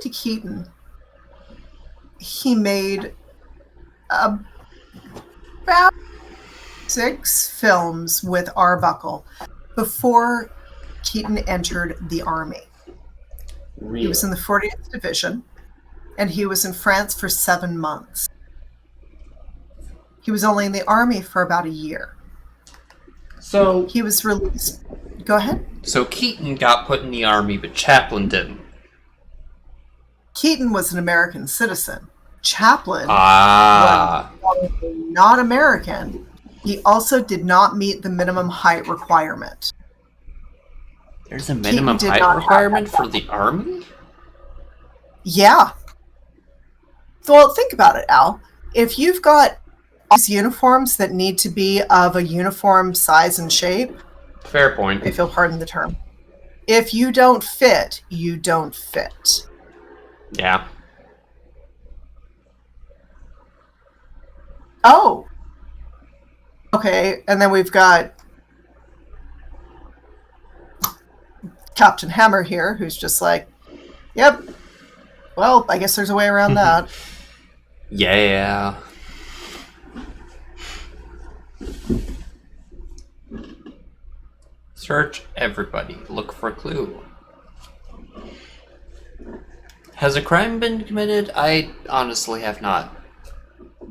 To Keaton, he made about 6 films with Arbuckle before Keaton entered the Army. He was in the 40th Division, and he was in France for 7 months. He was only in the Army for about a year. So he was released. Go ahead. So Keaton got put in the Army, but Chaplin didn't. Keaton was an American citizen. Chaplin was not American. He also did not meet the minimum height requirement. There's a minimum height requirement for the Army? Yeah. Well, think about it, Al. If you've got all these uniforms that need to be of a uniform size and shape... Fair point. If you'll pardon the term. If you don't fit, you don't fit. Yeah. Oh. Okay, and then we've got Captain Hammer here, who's just like, yep, well, I guess there's a way around that. Yeah. Search everybody. Look for a clue. Has a crime been committed? I honestly have not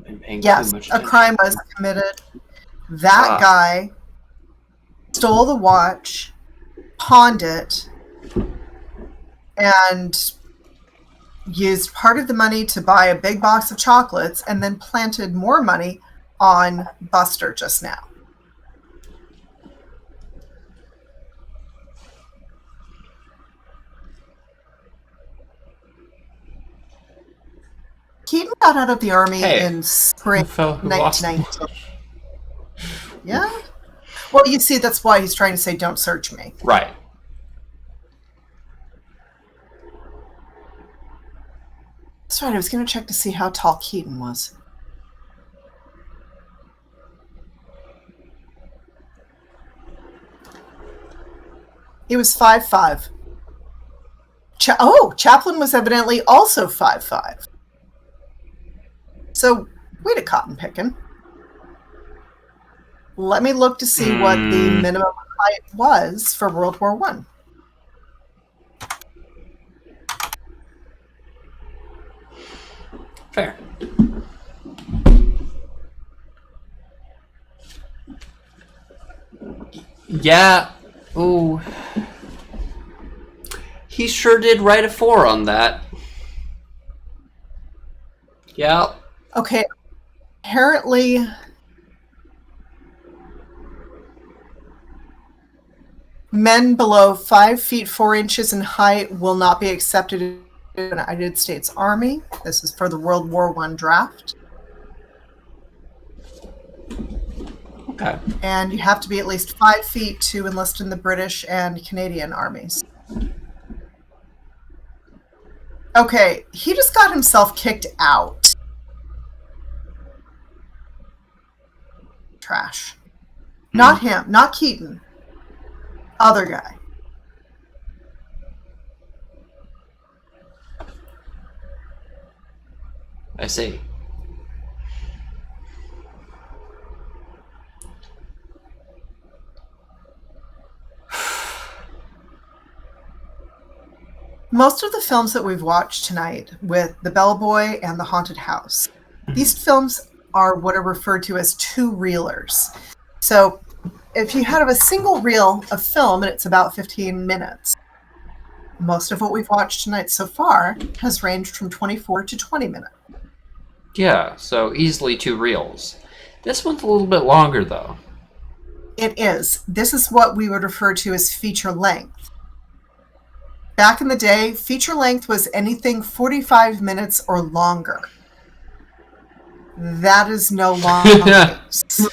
been paying too much attention. Yes, a crime was committed. That guy stole the watch, pawned it, and used part of the money to buy a big box of chocolates, and then planted more money on Buster just now. Keaton got out of the Army in spring 1919. Yeah? Well, you see, that's why he's trying to say, don't search me. Right. That's right, I was going to check to see how tall Keaton was. He was 5'5". Chaplin was evidently also 5'5". So, wait a cotton picking. Let me look to see what the minimum height was for World War I. Fair. Yeah. Ooh. He sure did write a 4 on that. Yeah. Okay. Apparently, men below 5 feet 4 inches in height will not be accepted in the United States Army. This is for the World War I draft. Okay. And you have to be at least 5 feet to enlist in the British and Canadian armies. Okay, he just got himself kicked out. Trash. Not him, not Keaton. Other guy. I see. Most of the films that we've watched tonight with The Bellboy and The Haunted House, these films are what are referred to as two-reelers. So if you have a single reel of film and it's about 15 minutes, most of what we've watched tonight so far has ranged from 24 to 20 minutes. Yeah, so easily 2 reels. This one's a little bit longer, though. It is. This is what we would refer to as feature length. Back in the day, feature length was anything 45 minutes or longer. That is no longer the case.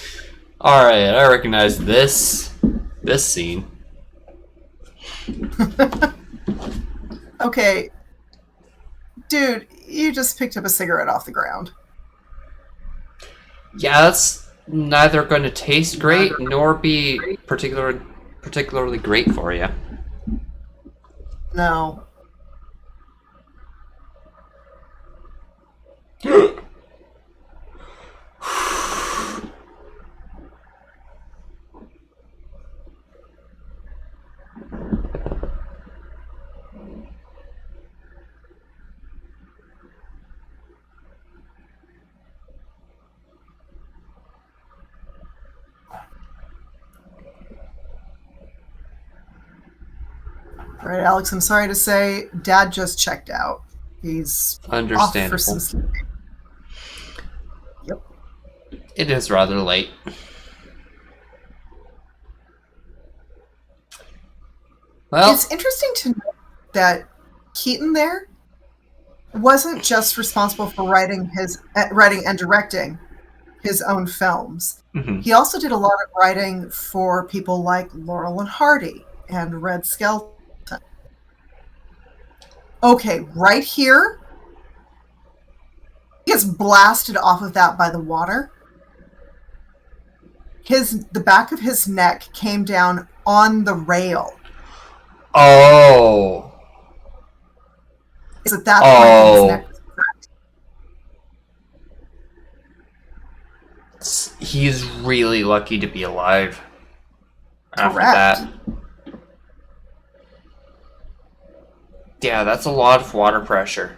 Alright, I recognize this scene. Okay. Dude, you just picked up a cigarette off the ground. Yeah, that's neither going to taste great nor be particularly great for you. No. All right, Alex, I'm sorry to say, Dad just checked out. He's off for Understandable. some sleep. Yep. It is rather late. Well, It's interesting to note that Keaton there wasn't just responsible for writing and directing his own films. mhm. He also did a lot of writing for people like Laurel and Hardy and Red Skelton. Okay, right here, he gets blasted off of that by the water. The back of his neck came down on the rail. Oh. It's at that point his neck was cracked. He's really lucky to be alive. After Correct. that. Yeah, that's a lot of water pressure.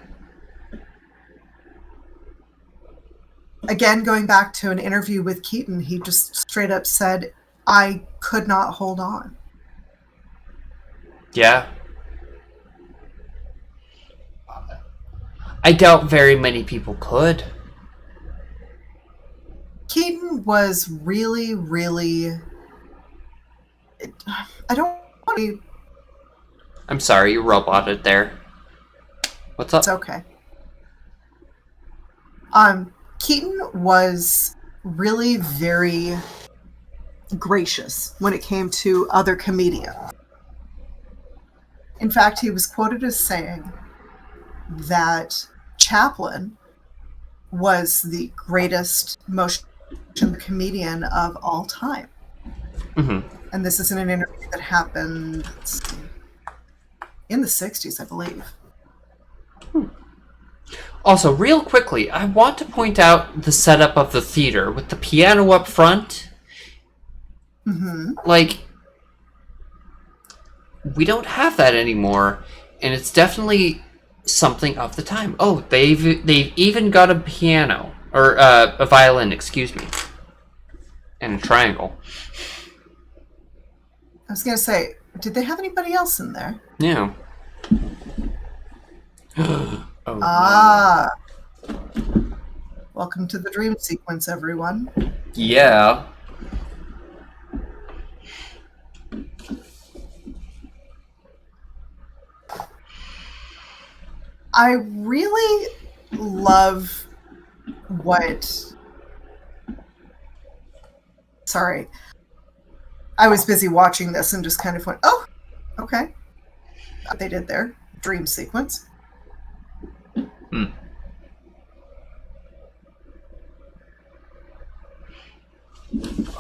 Again, going back to an interview with Keaton, he just straight up said, I could not hold on. Yeah. I doubt very many people could. Keaton was really, really... I don't want to... I'm sorry, you roboted there. What's up? It's okay. Keaton was really very gracious when it came to other comedians. In fact, he was quoted as saying that Chaplin was the greatest motion comedian of all time. Mm-hmm. And this is in an interview that happened in the 60s, I believe. Also, real quickly, I want to point out the setup of the theater with the piano up front. Mm-hmm. Like, we don't have that anymore, and it's definitely something of the time. Oh, they've even got a piano, or a violin, excuse me, and a triangle. I was going to say, did they have anybody else in there? Yeah. Oh, Ah. Welcome to the dream sequence, everyone. yeah. I really love what... Sorry. I was busy watching this and just kind of went, oh, okay. What they did there. Dream sequence. Hmm.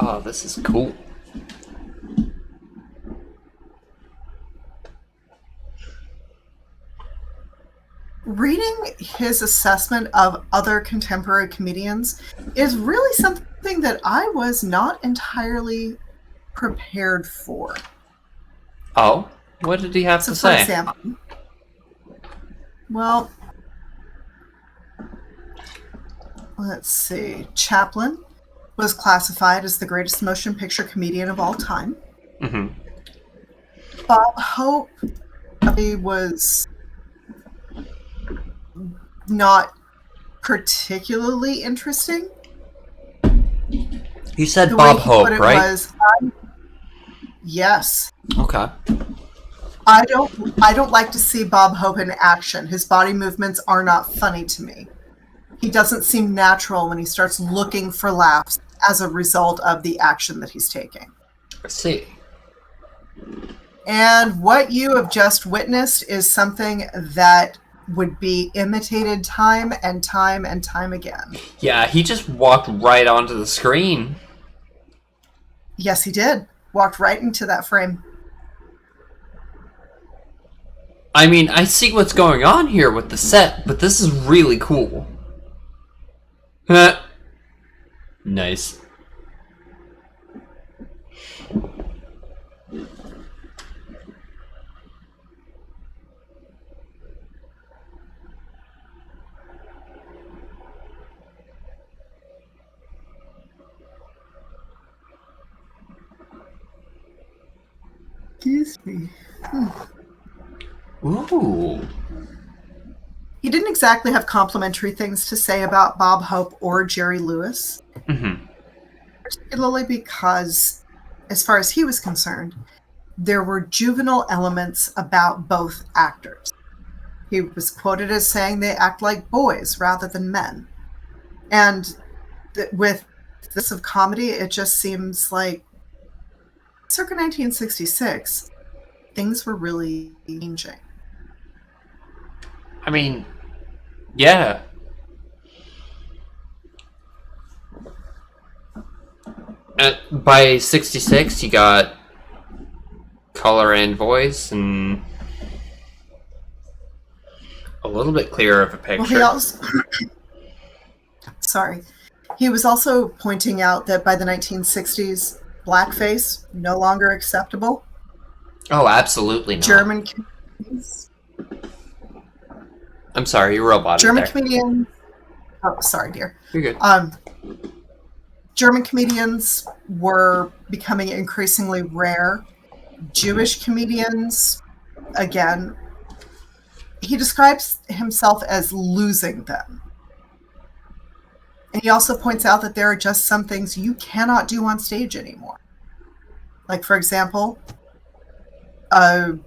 Oh, this is cool. Reading his assessment of other contemporary comedians is really something that I was not entirely prepared for. Oh, what did he have So, to for say? example, well, let's see. Chaplin was classified as the greatest motion picture comedian of all time. Mm-hmm. Bob Hope was not particularly interesting. You said The Bob way he Hope, put it right? was, yes. Okay. I don't like to see Bob Hope in action. His body movements are not funny to me. He doesn't seem natural when he starts looking for laughs as a result of the action that he's taking. I see. And what you have just witnessed is something that would be imitated time and time and time again. Yeah, he just walked right onto the screen. Yes, he did. Walked right into that frame. I mean, I see what's going on here with the set, but this is really cool. Nice. Excuse me. Ooh. He didn't exactly have complimentary things to say about Bob Hope or Jerry Lewis, Mm-hmm. particularly because, as far as he was concerned, there were juvenile elements about both actors. He was quoted as saying they act like boys rather than men. And with this of comedy, it just seems like circa 1966, things were really changing. I mean, yeah. By 66, you got color and voice and a little bit clearer of a picture. Well, he also... Sorry. He was also pointing out that by the 1960s, blackface no longer acceptable. Oh, absolutely not. German comedians... I'm sorry, you roboted German there. comedians... Oh, sorry, dear. You're good. German comedians were becoming increasingly rare. Jewish comedians, again, he describes himself as losing them. And he also points out that there are just some things you cannot do on stage anymore. Like, for example, hang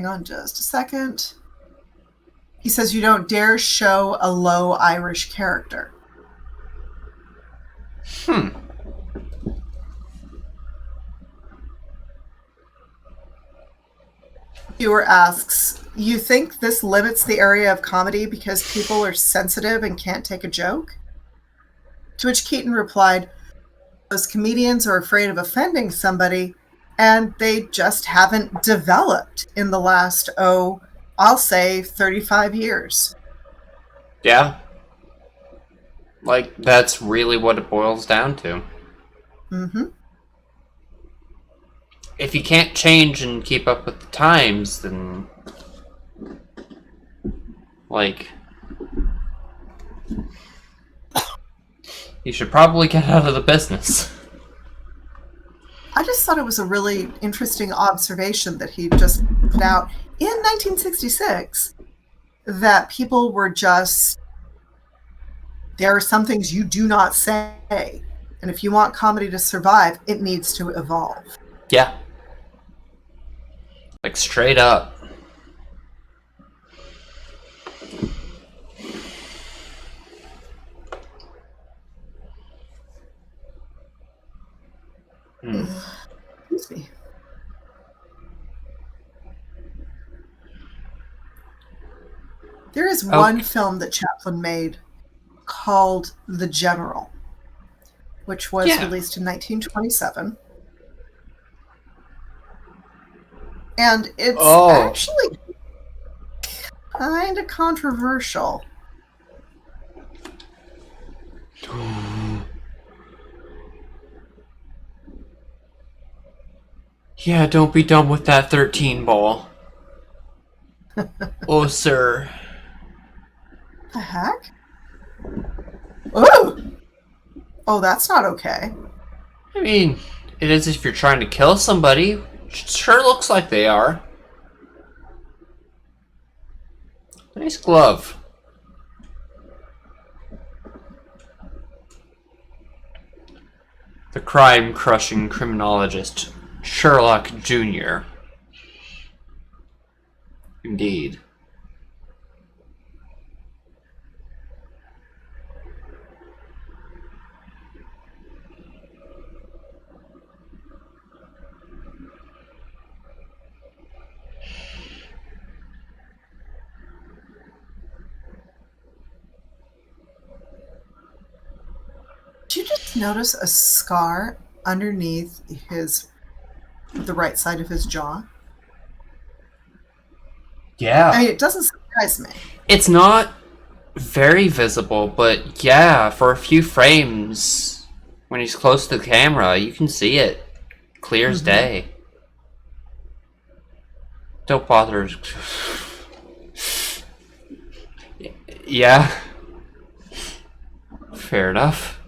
on just a second. He says you don't dare show a low Irish character. Viewer asks, you think this limits the area of comedy because people are sensitive and can't take a joke? To which Keaton replied, those comedians are afraid of offending somebody, and they just haven't developed in the last, I'll say 35 years. Yeah. Like, that's really what it boils down to. Mm-hmm. If you can't change and keep up with the times, then... like... you should probably get out of the business. I just thought it was a really interesting observation that he just put out in 1966, that people were just, there are some things you do not say, and if you want comedy to survive, it needs to evolve. Yeah. Like, straight up. Excuse me. There is one film that Chaplin made called The General, which was released in 1927. And it's actually kind of controversial. Yeah, don't be dumb with that 13 ball. Oh, sir. The heck? Oh, that's not okay. I mean, it is if you're trying to kill somebody. It sure looks like they are. Nice glove. The crime-crushing criminologist, Sherlock Jr. Indeed. Did you just notice a scar underneath the right side of his jaw? Yeah. I mean, it doesn't surprise me. It's not very visible, but yeah, for a few frames, when he's close to the camera, you can see it clear as day. Don't bother. Yeah. Fair enough.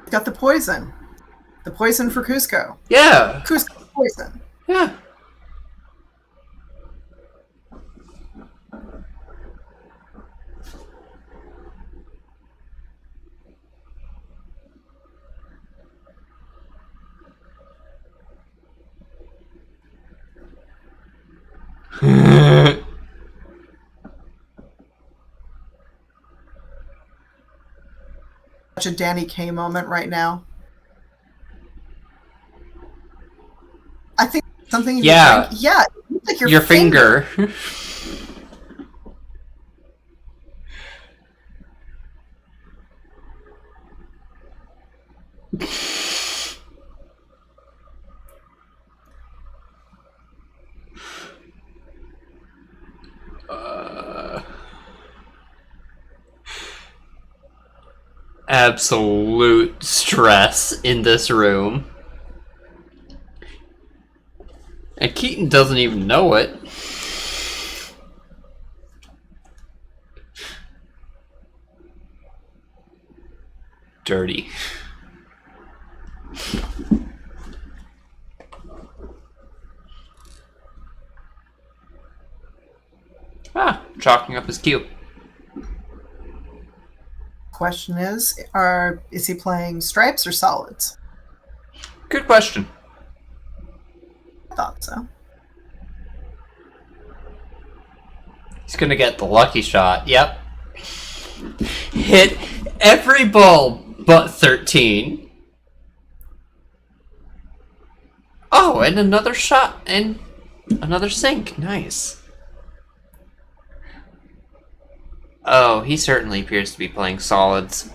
Got the poison. The poison for Cusco. Yeah. Cusco poison. Yeah. Such a Danny Kaye moment right now. I think something you Yeah. drink. Yeah, it looks like Your finger. Absolute stress in this room. And Keaton doesn't even know it. Dirty. Ah, chalking up his cue. Question is he playing stripes or solids? Good question. I thought so. He's gonna get the lucky shot. Yep. Hit every ball but 13. Oh, and another shot and another sink. Nice. Oh, he certainly appears to be playing solids.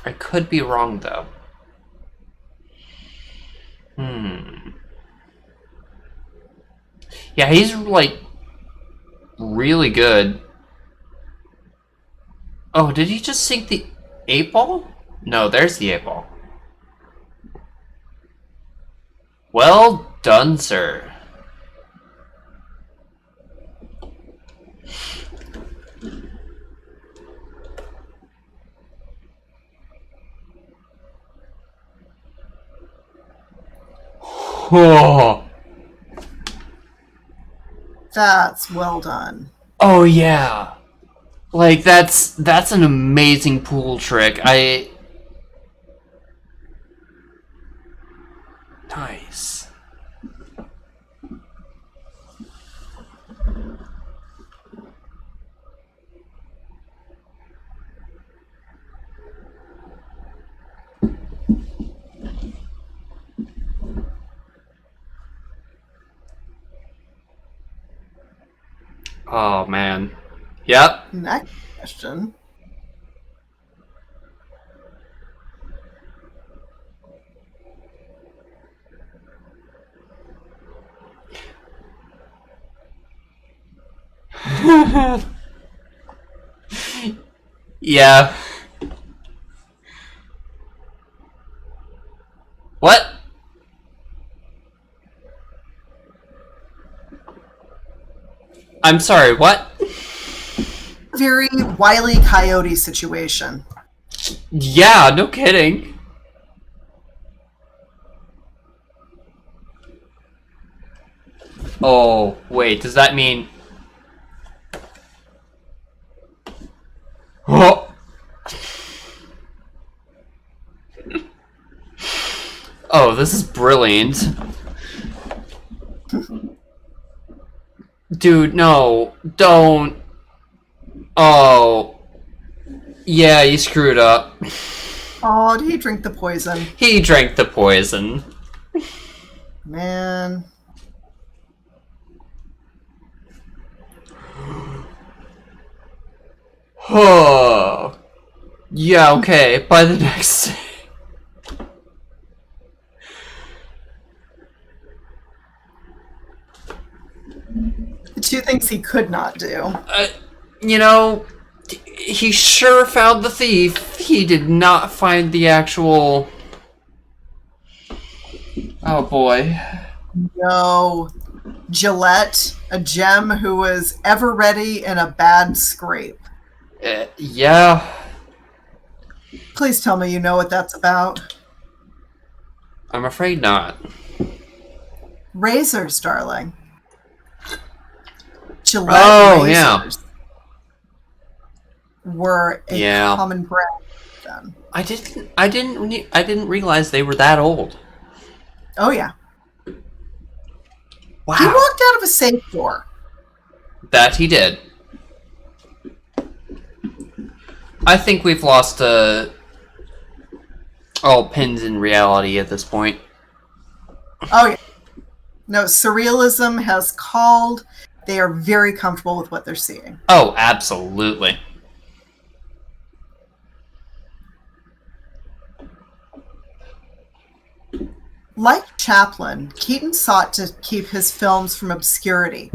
I could be wrong, though. Yeah, he's, like, really good. Oh, did he just sink the 8-ball? No, there's the 8-ball. Well done, sir. Oh. That's well done. Oh yeah. Like that's an amazing pool trick. Nice. Oh man. Yep. Next question. Yeah. What? I'm sorry, what? Very Wile E. Coyote situation. Yeah, no kidding. Oh, wait, does that mean... Oh! Oh, this is brilliant. Dude, no, don't. Oh. Yeah, you screwed up. Oh, did he drink the poison? He drank the poison. Man. Oh. Yeah, okay, by the next day. The two things he could not do. You know, he sure found the thief. He did not find the actual... Oh boy. No. Gillette, a gem who was ever ready in a bad scrape. Yeah. Please tell me you know what that's about. I'm afraid not. Razors, darling. Gillette Oh, yeah. razors were a common brand then. I didn't realize they were that old. Oh yeah. Wow. He walked out of a safe door. That he did. I think we've lost all pins in reality at this point. Oh yeah. No, surrealism has called. They are very comfortable with what they're seeing. Oh, absolutely. Like Chaplin, Keaton sought to keep his films from obscurity,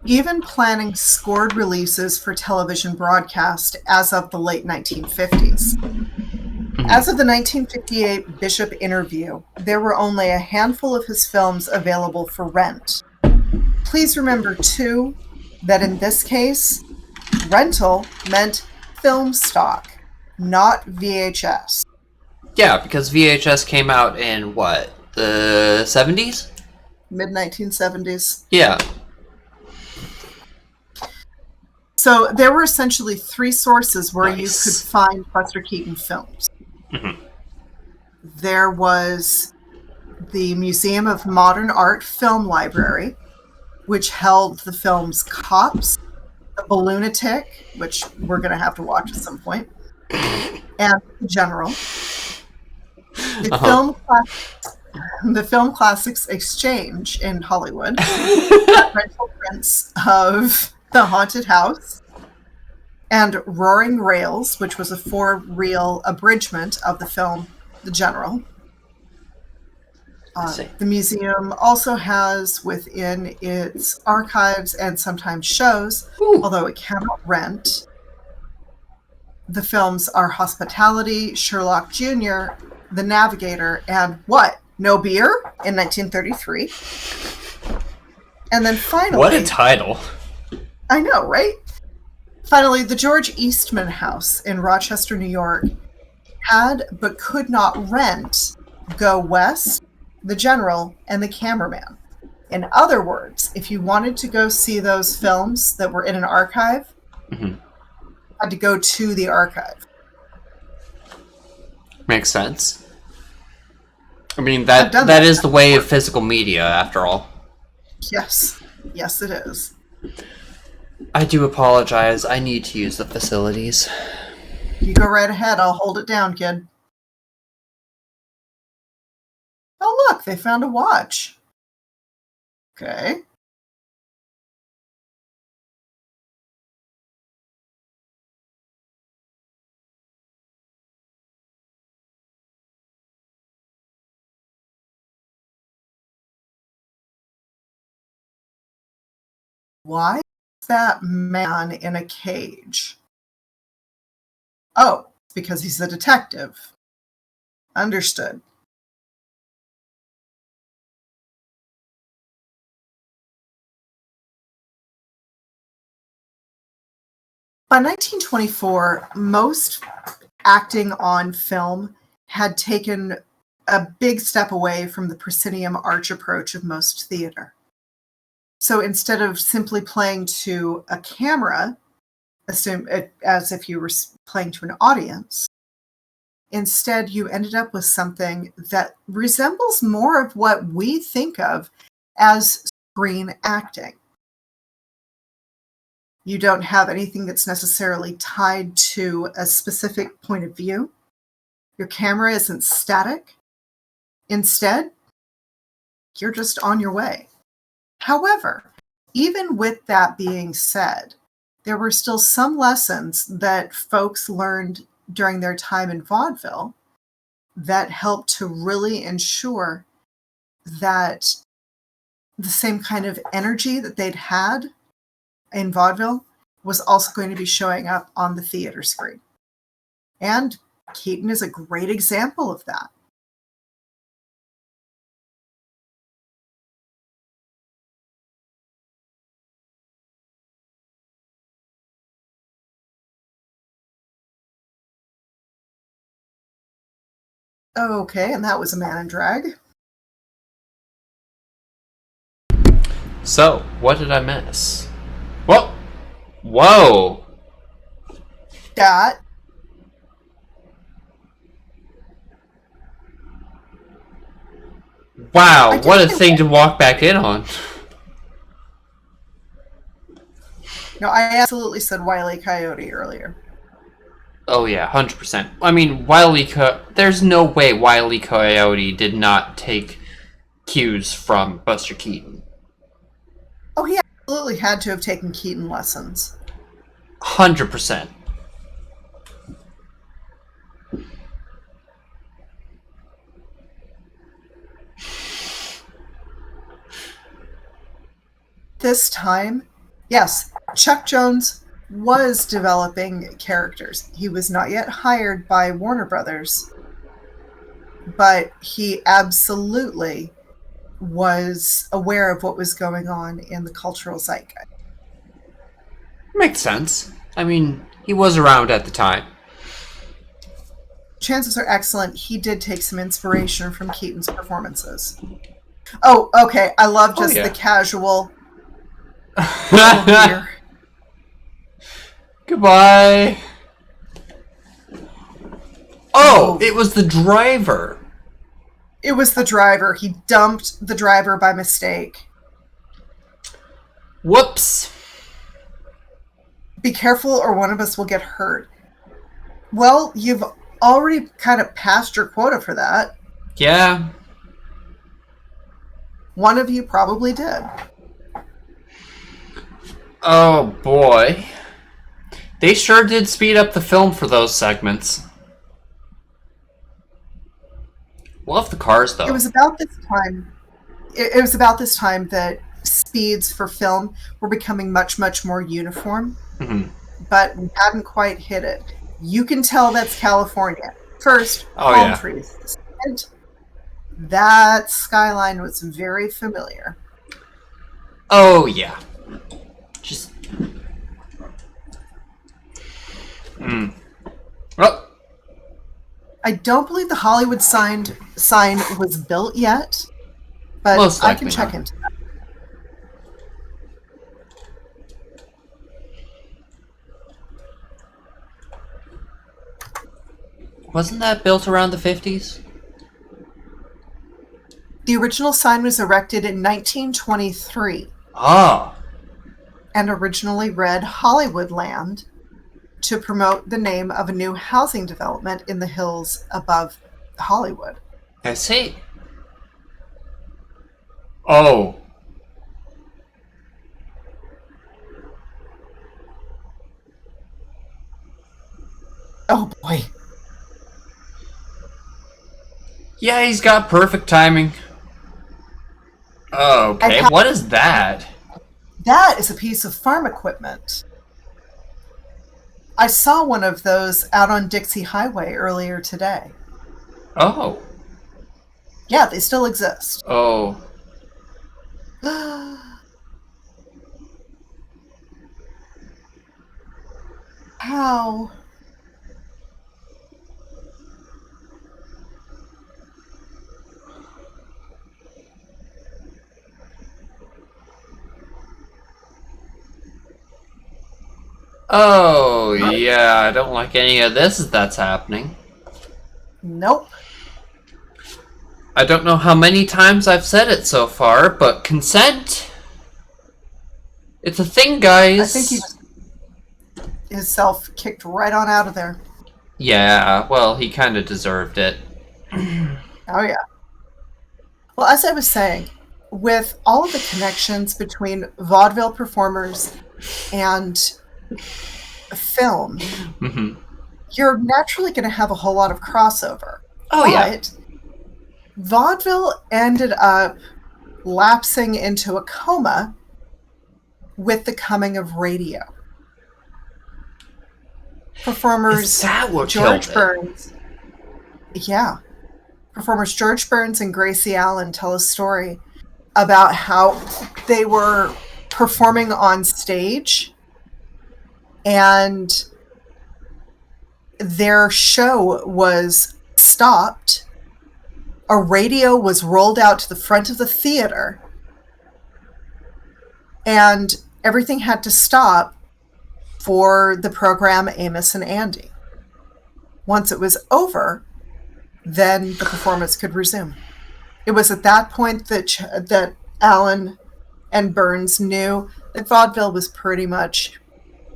even planning scored releases for television broadcast as of the late 1950s. As of the 1958 Bishop interview, there were only a handful of his films available for rent. Please remember, too, that in this case, rental meant film stock, not VHS. Yeah, because VHS came out in, what, the 70s? Mid-1970s. Yeah. So there were essentially three sources where you Nice. could find Buster Keaton films. Mhm. There was the Museum of Modern Art Film Library, which held the films Cops, The Balloonatic, which we're going to have to watch at some point, and The General. The Film Classics Exchange in Hollywood, rental prints of The Haunted House, and Roaring Rails, which was a 4-reel abridgment of the film The General. The museum also has within its archives and sometimes shows, although it cannot rent, the films are Hospitality, Sherlock Jr., The Navigator, and what? No Beer in 1933. And then finally... What a title. I know, right? Finally, the George Eastman House in Rochester, New York, had but could not rent Go West, The General, and The Cameraman. In other words, if you wanted to go see those films that were in an archive, you had to go to the archive. Makes sense. I mean, that is the way of physical media, after all. Yes. Yes, it is. I do apologize. I need to use the facilities. You go right ahead. I'll hold it down, kid. Oh, look, they found a watch. Okay. Why is that man in a cage? Oh, because he's a detective. Understood. By 1924, most acting on film had taken a big step away from the proscenium arch approach of most theater. So instead of simply playing to a camera, assume it as if you were playing to an audience, instead you ended up with something that resembles more of what we think of as screen acting. You don't have anything that's necessarily tied to a specific point of view. Your camera isn't static. Instead, you're just on your way. However, even with that being said, there were still some lessons that folks learned during their time in vaudeville that helped to really ensure that the same kind of energy that they'd had in vaudeville was also going to be showing up on the theater screen. And Keaton is a great example of that. Okay, and that was a man in drag. So, what did I miss? Whoa! Whoa! That Wow, what a thing to walk back in on. No, I absolutely said Wile E. Coyote earlier. Oh yeah, 100%. I mean, there's no way Wile E. Coyote did not take cues from Buster Keaton. Oh, he absolutely had to have taken Keaton lessons. 100%. This time, yes, Chuck Jones was developing characters. He was not yet hired by Warner Brothers, but he absolutely was aware of what was going on in the cultural zeitgeist. Makes sense. I mean, he was around at the time. Chances are excellent he did take some inspiration from Keaton's performances. Oh, okay. I love just the casual. Oh, Goodbye. Oh, it was the driver. It was the driver. He dumped the driver by mistake. Whoops. Be careful or one of us will get hurt. Well, you've already kind of passed your quota for that. Yeah. One of you probably did. Oh boy. They sure did speed up the film for those segments. Love the cars though. It was about this time. It was about this time that speeds for film were becoming much, much more uniform. Mm-hmm. But we hadn't quite hit it. You can tell that's California. First, palm trees. Second, that skyline was very familiar. Oh yeah. Just. Oh. I don't believe the Hollywood sign was built yet, but Most I can likely check not. into that. Wasn't that built around the 50s? The original sign was erected in 1923 Ah. and originally read Hollywoodland to promote the name of a new housing development in the hills above Hollywood. I see. Oh. Oh boy. Yeah, he's got perfect timing. Oh, okay. What is that? That is a piece of farm equipment. I saw one of those out on Dixie Highway earlier today. Oh. Yeah, they still exist. Oh. How? Oh, yeah, I don't like any of this that's happening. Nope. I don't know how many times I've said it so far, but consent. It's a thing, guys. I think he just himself kicked right on out of there. Yeah, well, he kind of deserved it. Oh, yeah. Well, as I was saying, with all of the connections between vaudeville performers and film, Mm-hmm. you're naturally going to have a whole lot of crossover. Oh, yeah. Vaudeville ended up lapsing into a coma with the coming of radio. Performers Is that what George killed it? Burns. Yeah. Performers George Burns and Gracie Allen tell a story about how they were performing on stage and their show was stopped. A radio was rolled out to the front of the theater and everything had to stop for the program Amos and Andy. Once it was over, then the performance could resume. It was at that point that Allen and Burns knew that vaudeville was pretty much,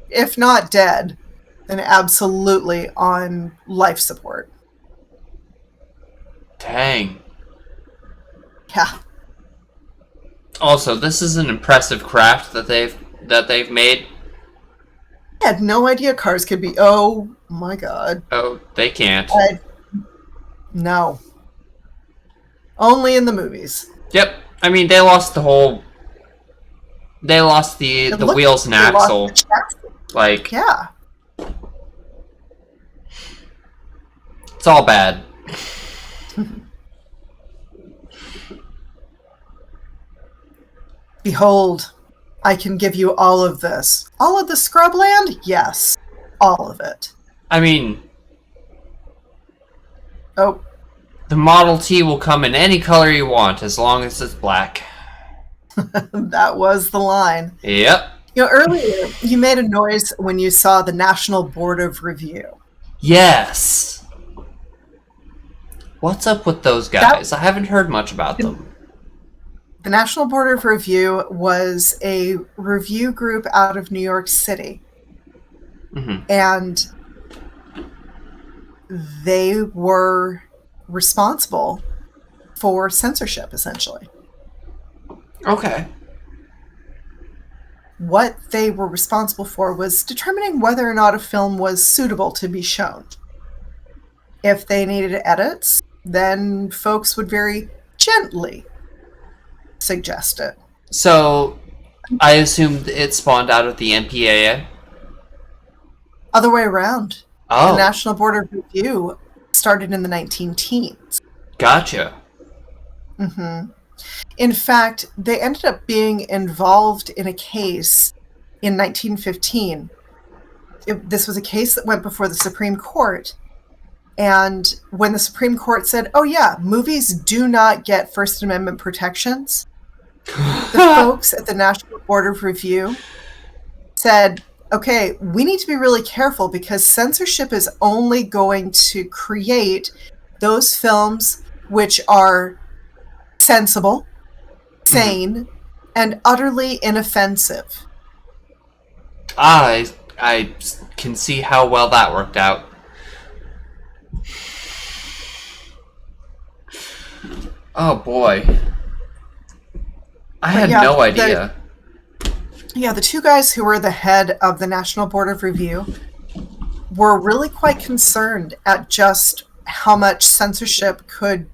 if not dead, then absolutely on life support. Dang. Yeah. Also, this is an impressive craft that they've made. I had no idea cars could be. Oh my god. Oh, they can't. No. Only in the movies. Yep. I mean, they lost the whole. They lost the wheels and axle. Like, yeah. it's all bad. Behold, I can give you all of this. All of the scrubland? Yes. All of it. I mean, Oh, the Model T will come in any color you want as long as it's black. that was the line. Yep. You know, earlier you made a noise when you saw the National Board of Review. Yes. What's up with those guys? I haven't heard much about them. The National Board of Review was a review group out of New York City. Mm-hmm. And they were responsible for censorship, essentially. Okay. What they were responsible for was determining whether or not a film was suitable to be shown. If they needed edits, then folks would very gently suggest it. So, I assumed it spawned out of the MPAA? Other way around. Oh. The National Board of Review started in the 19-teens. Gotcha. Mm-hmm. In fact, they ended up being involved in a case in 1915. This was a case that went before the Supreme Court. And when the Supreme Court said, oh yeah, movies do not get First Amendment protections, the folks at the National Board of Review said, okay, we need to be really careful because censorship is only going to create those films which are sensible, sane, and utterly inoffensive. I can see how well that worked out. Oh boy. I had no idea. The two guys who were the head of the National Board of Review were really quite concerned at just how much censorship could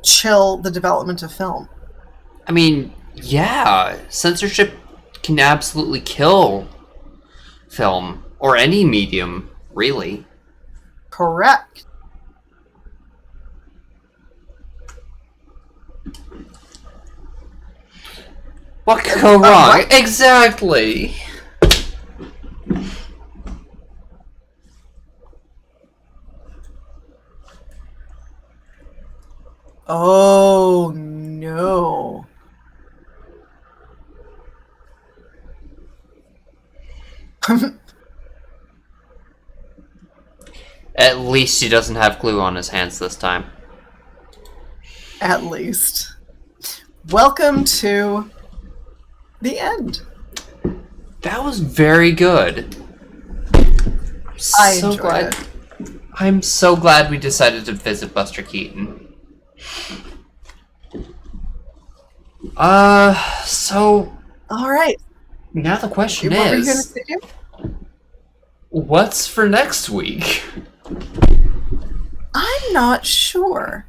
chill the development of film. I mean, yeah, censorship can absolutely kill film, or any medium, really. Correct. What could go wrong? Right. Exactly! Oh, no. At least he doesn't have glue on his hands this time. At least. Welcome to the end. That was very good. I enjoyed it. I'm so glad we decided to visit Buster Keaton. So... Alright. Now the question What were you going to is... say? What's for next week? I'm not sure.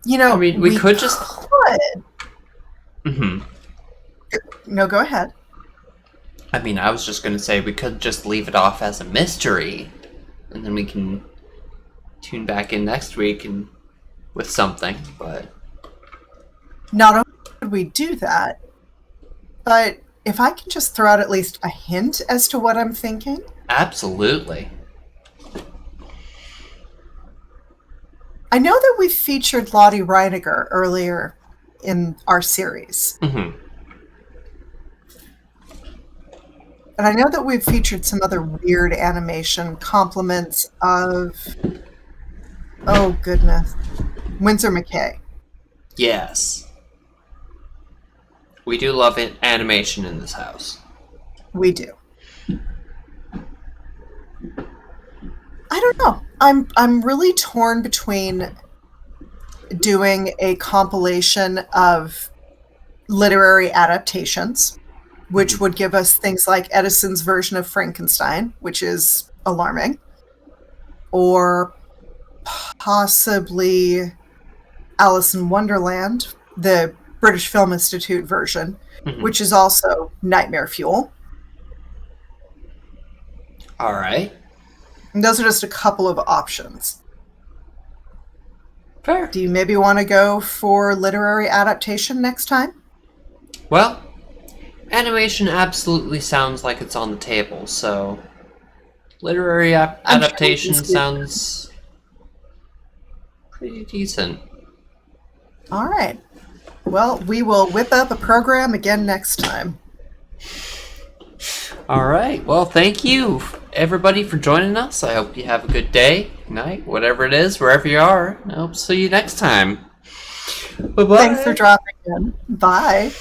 You know, I mean, we could just... could. Mm-hmm. No, go ahead. I mean, I was just going to say we could just leave it off as a mystery, and then we can tune back in next week and with something, but... Not only would we do that, but if I can just throw out at least a hint as to what I'm thinking. Absolutely. I know that we featured Lottie Reiniger earlier in our series. Mm-hmm. And I know that we've featured some other weird animation compliments of, oh goodness, Winsor McKay. Yes. We do love it, animation in this house. We do. I don't know. I'm really torn between doing a compilation of literary adaptations, which would give us things like Edison's version of Frankenstein, which is alarming, or possibly Alice in Wonderland, the British Film Institute version, which is also nightmare fuel. All right. And those are just a couple of options. Fair. Do you maybe want to go for literary adaptation next time? Well, animation absolutely sounds like it's on the table, so literary adaptation sounds pretty decent. All right. Well, we will whip up a program again next time. All right. Well, thank you, everybody, for joining us. I hope you have a good day, night, whatever it is, wherever you are. I hope to see you next time. Bye-bye. Thanks for dropping in. Bye.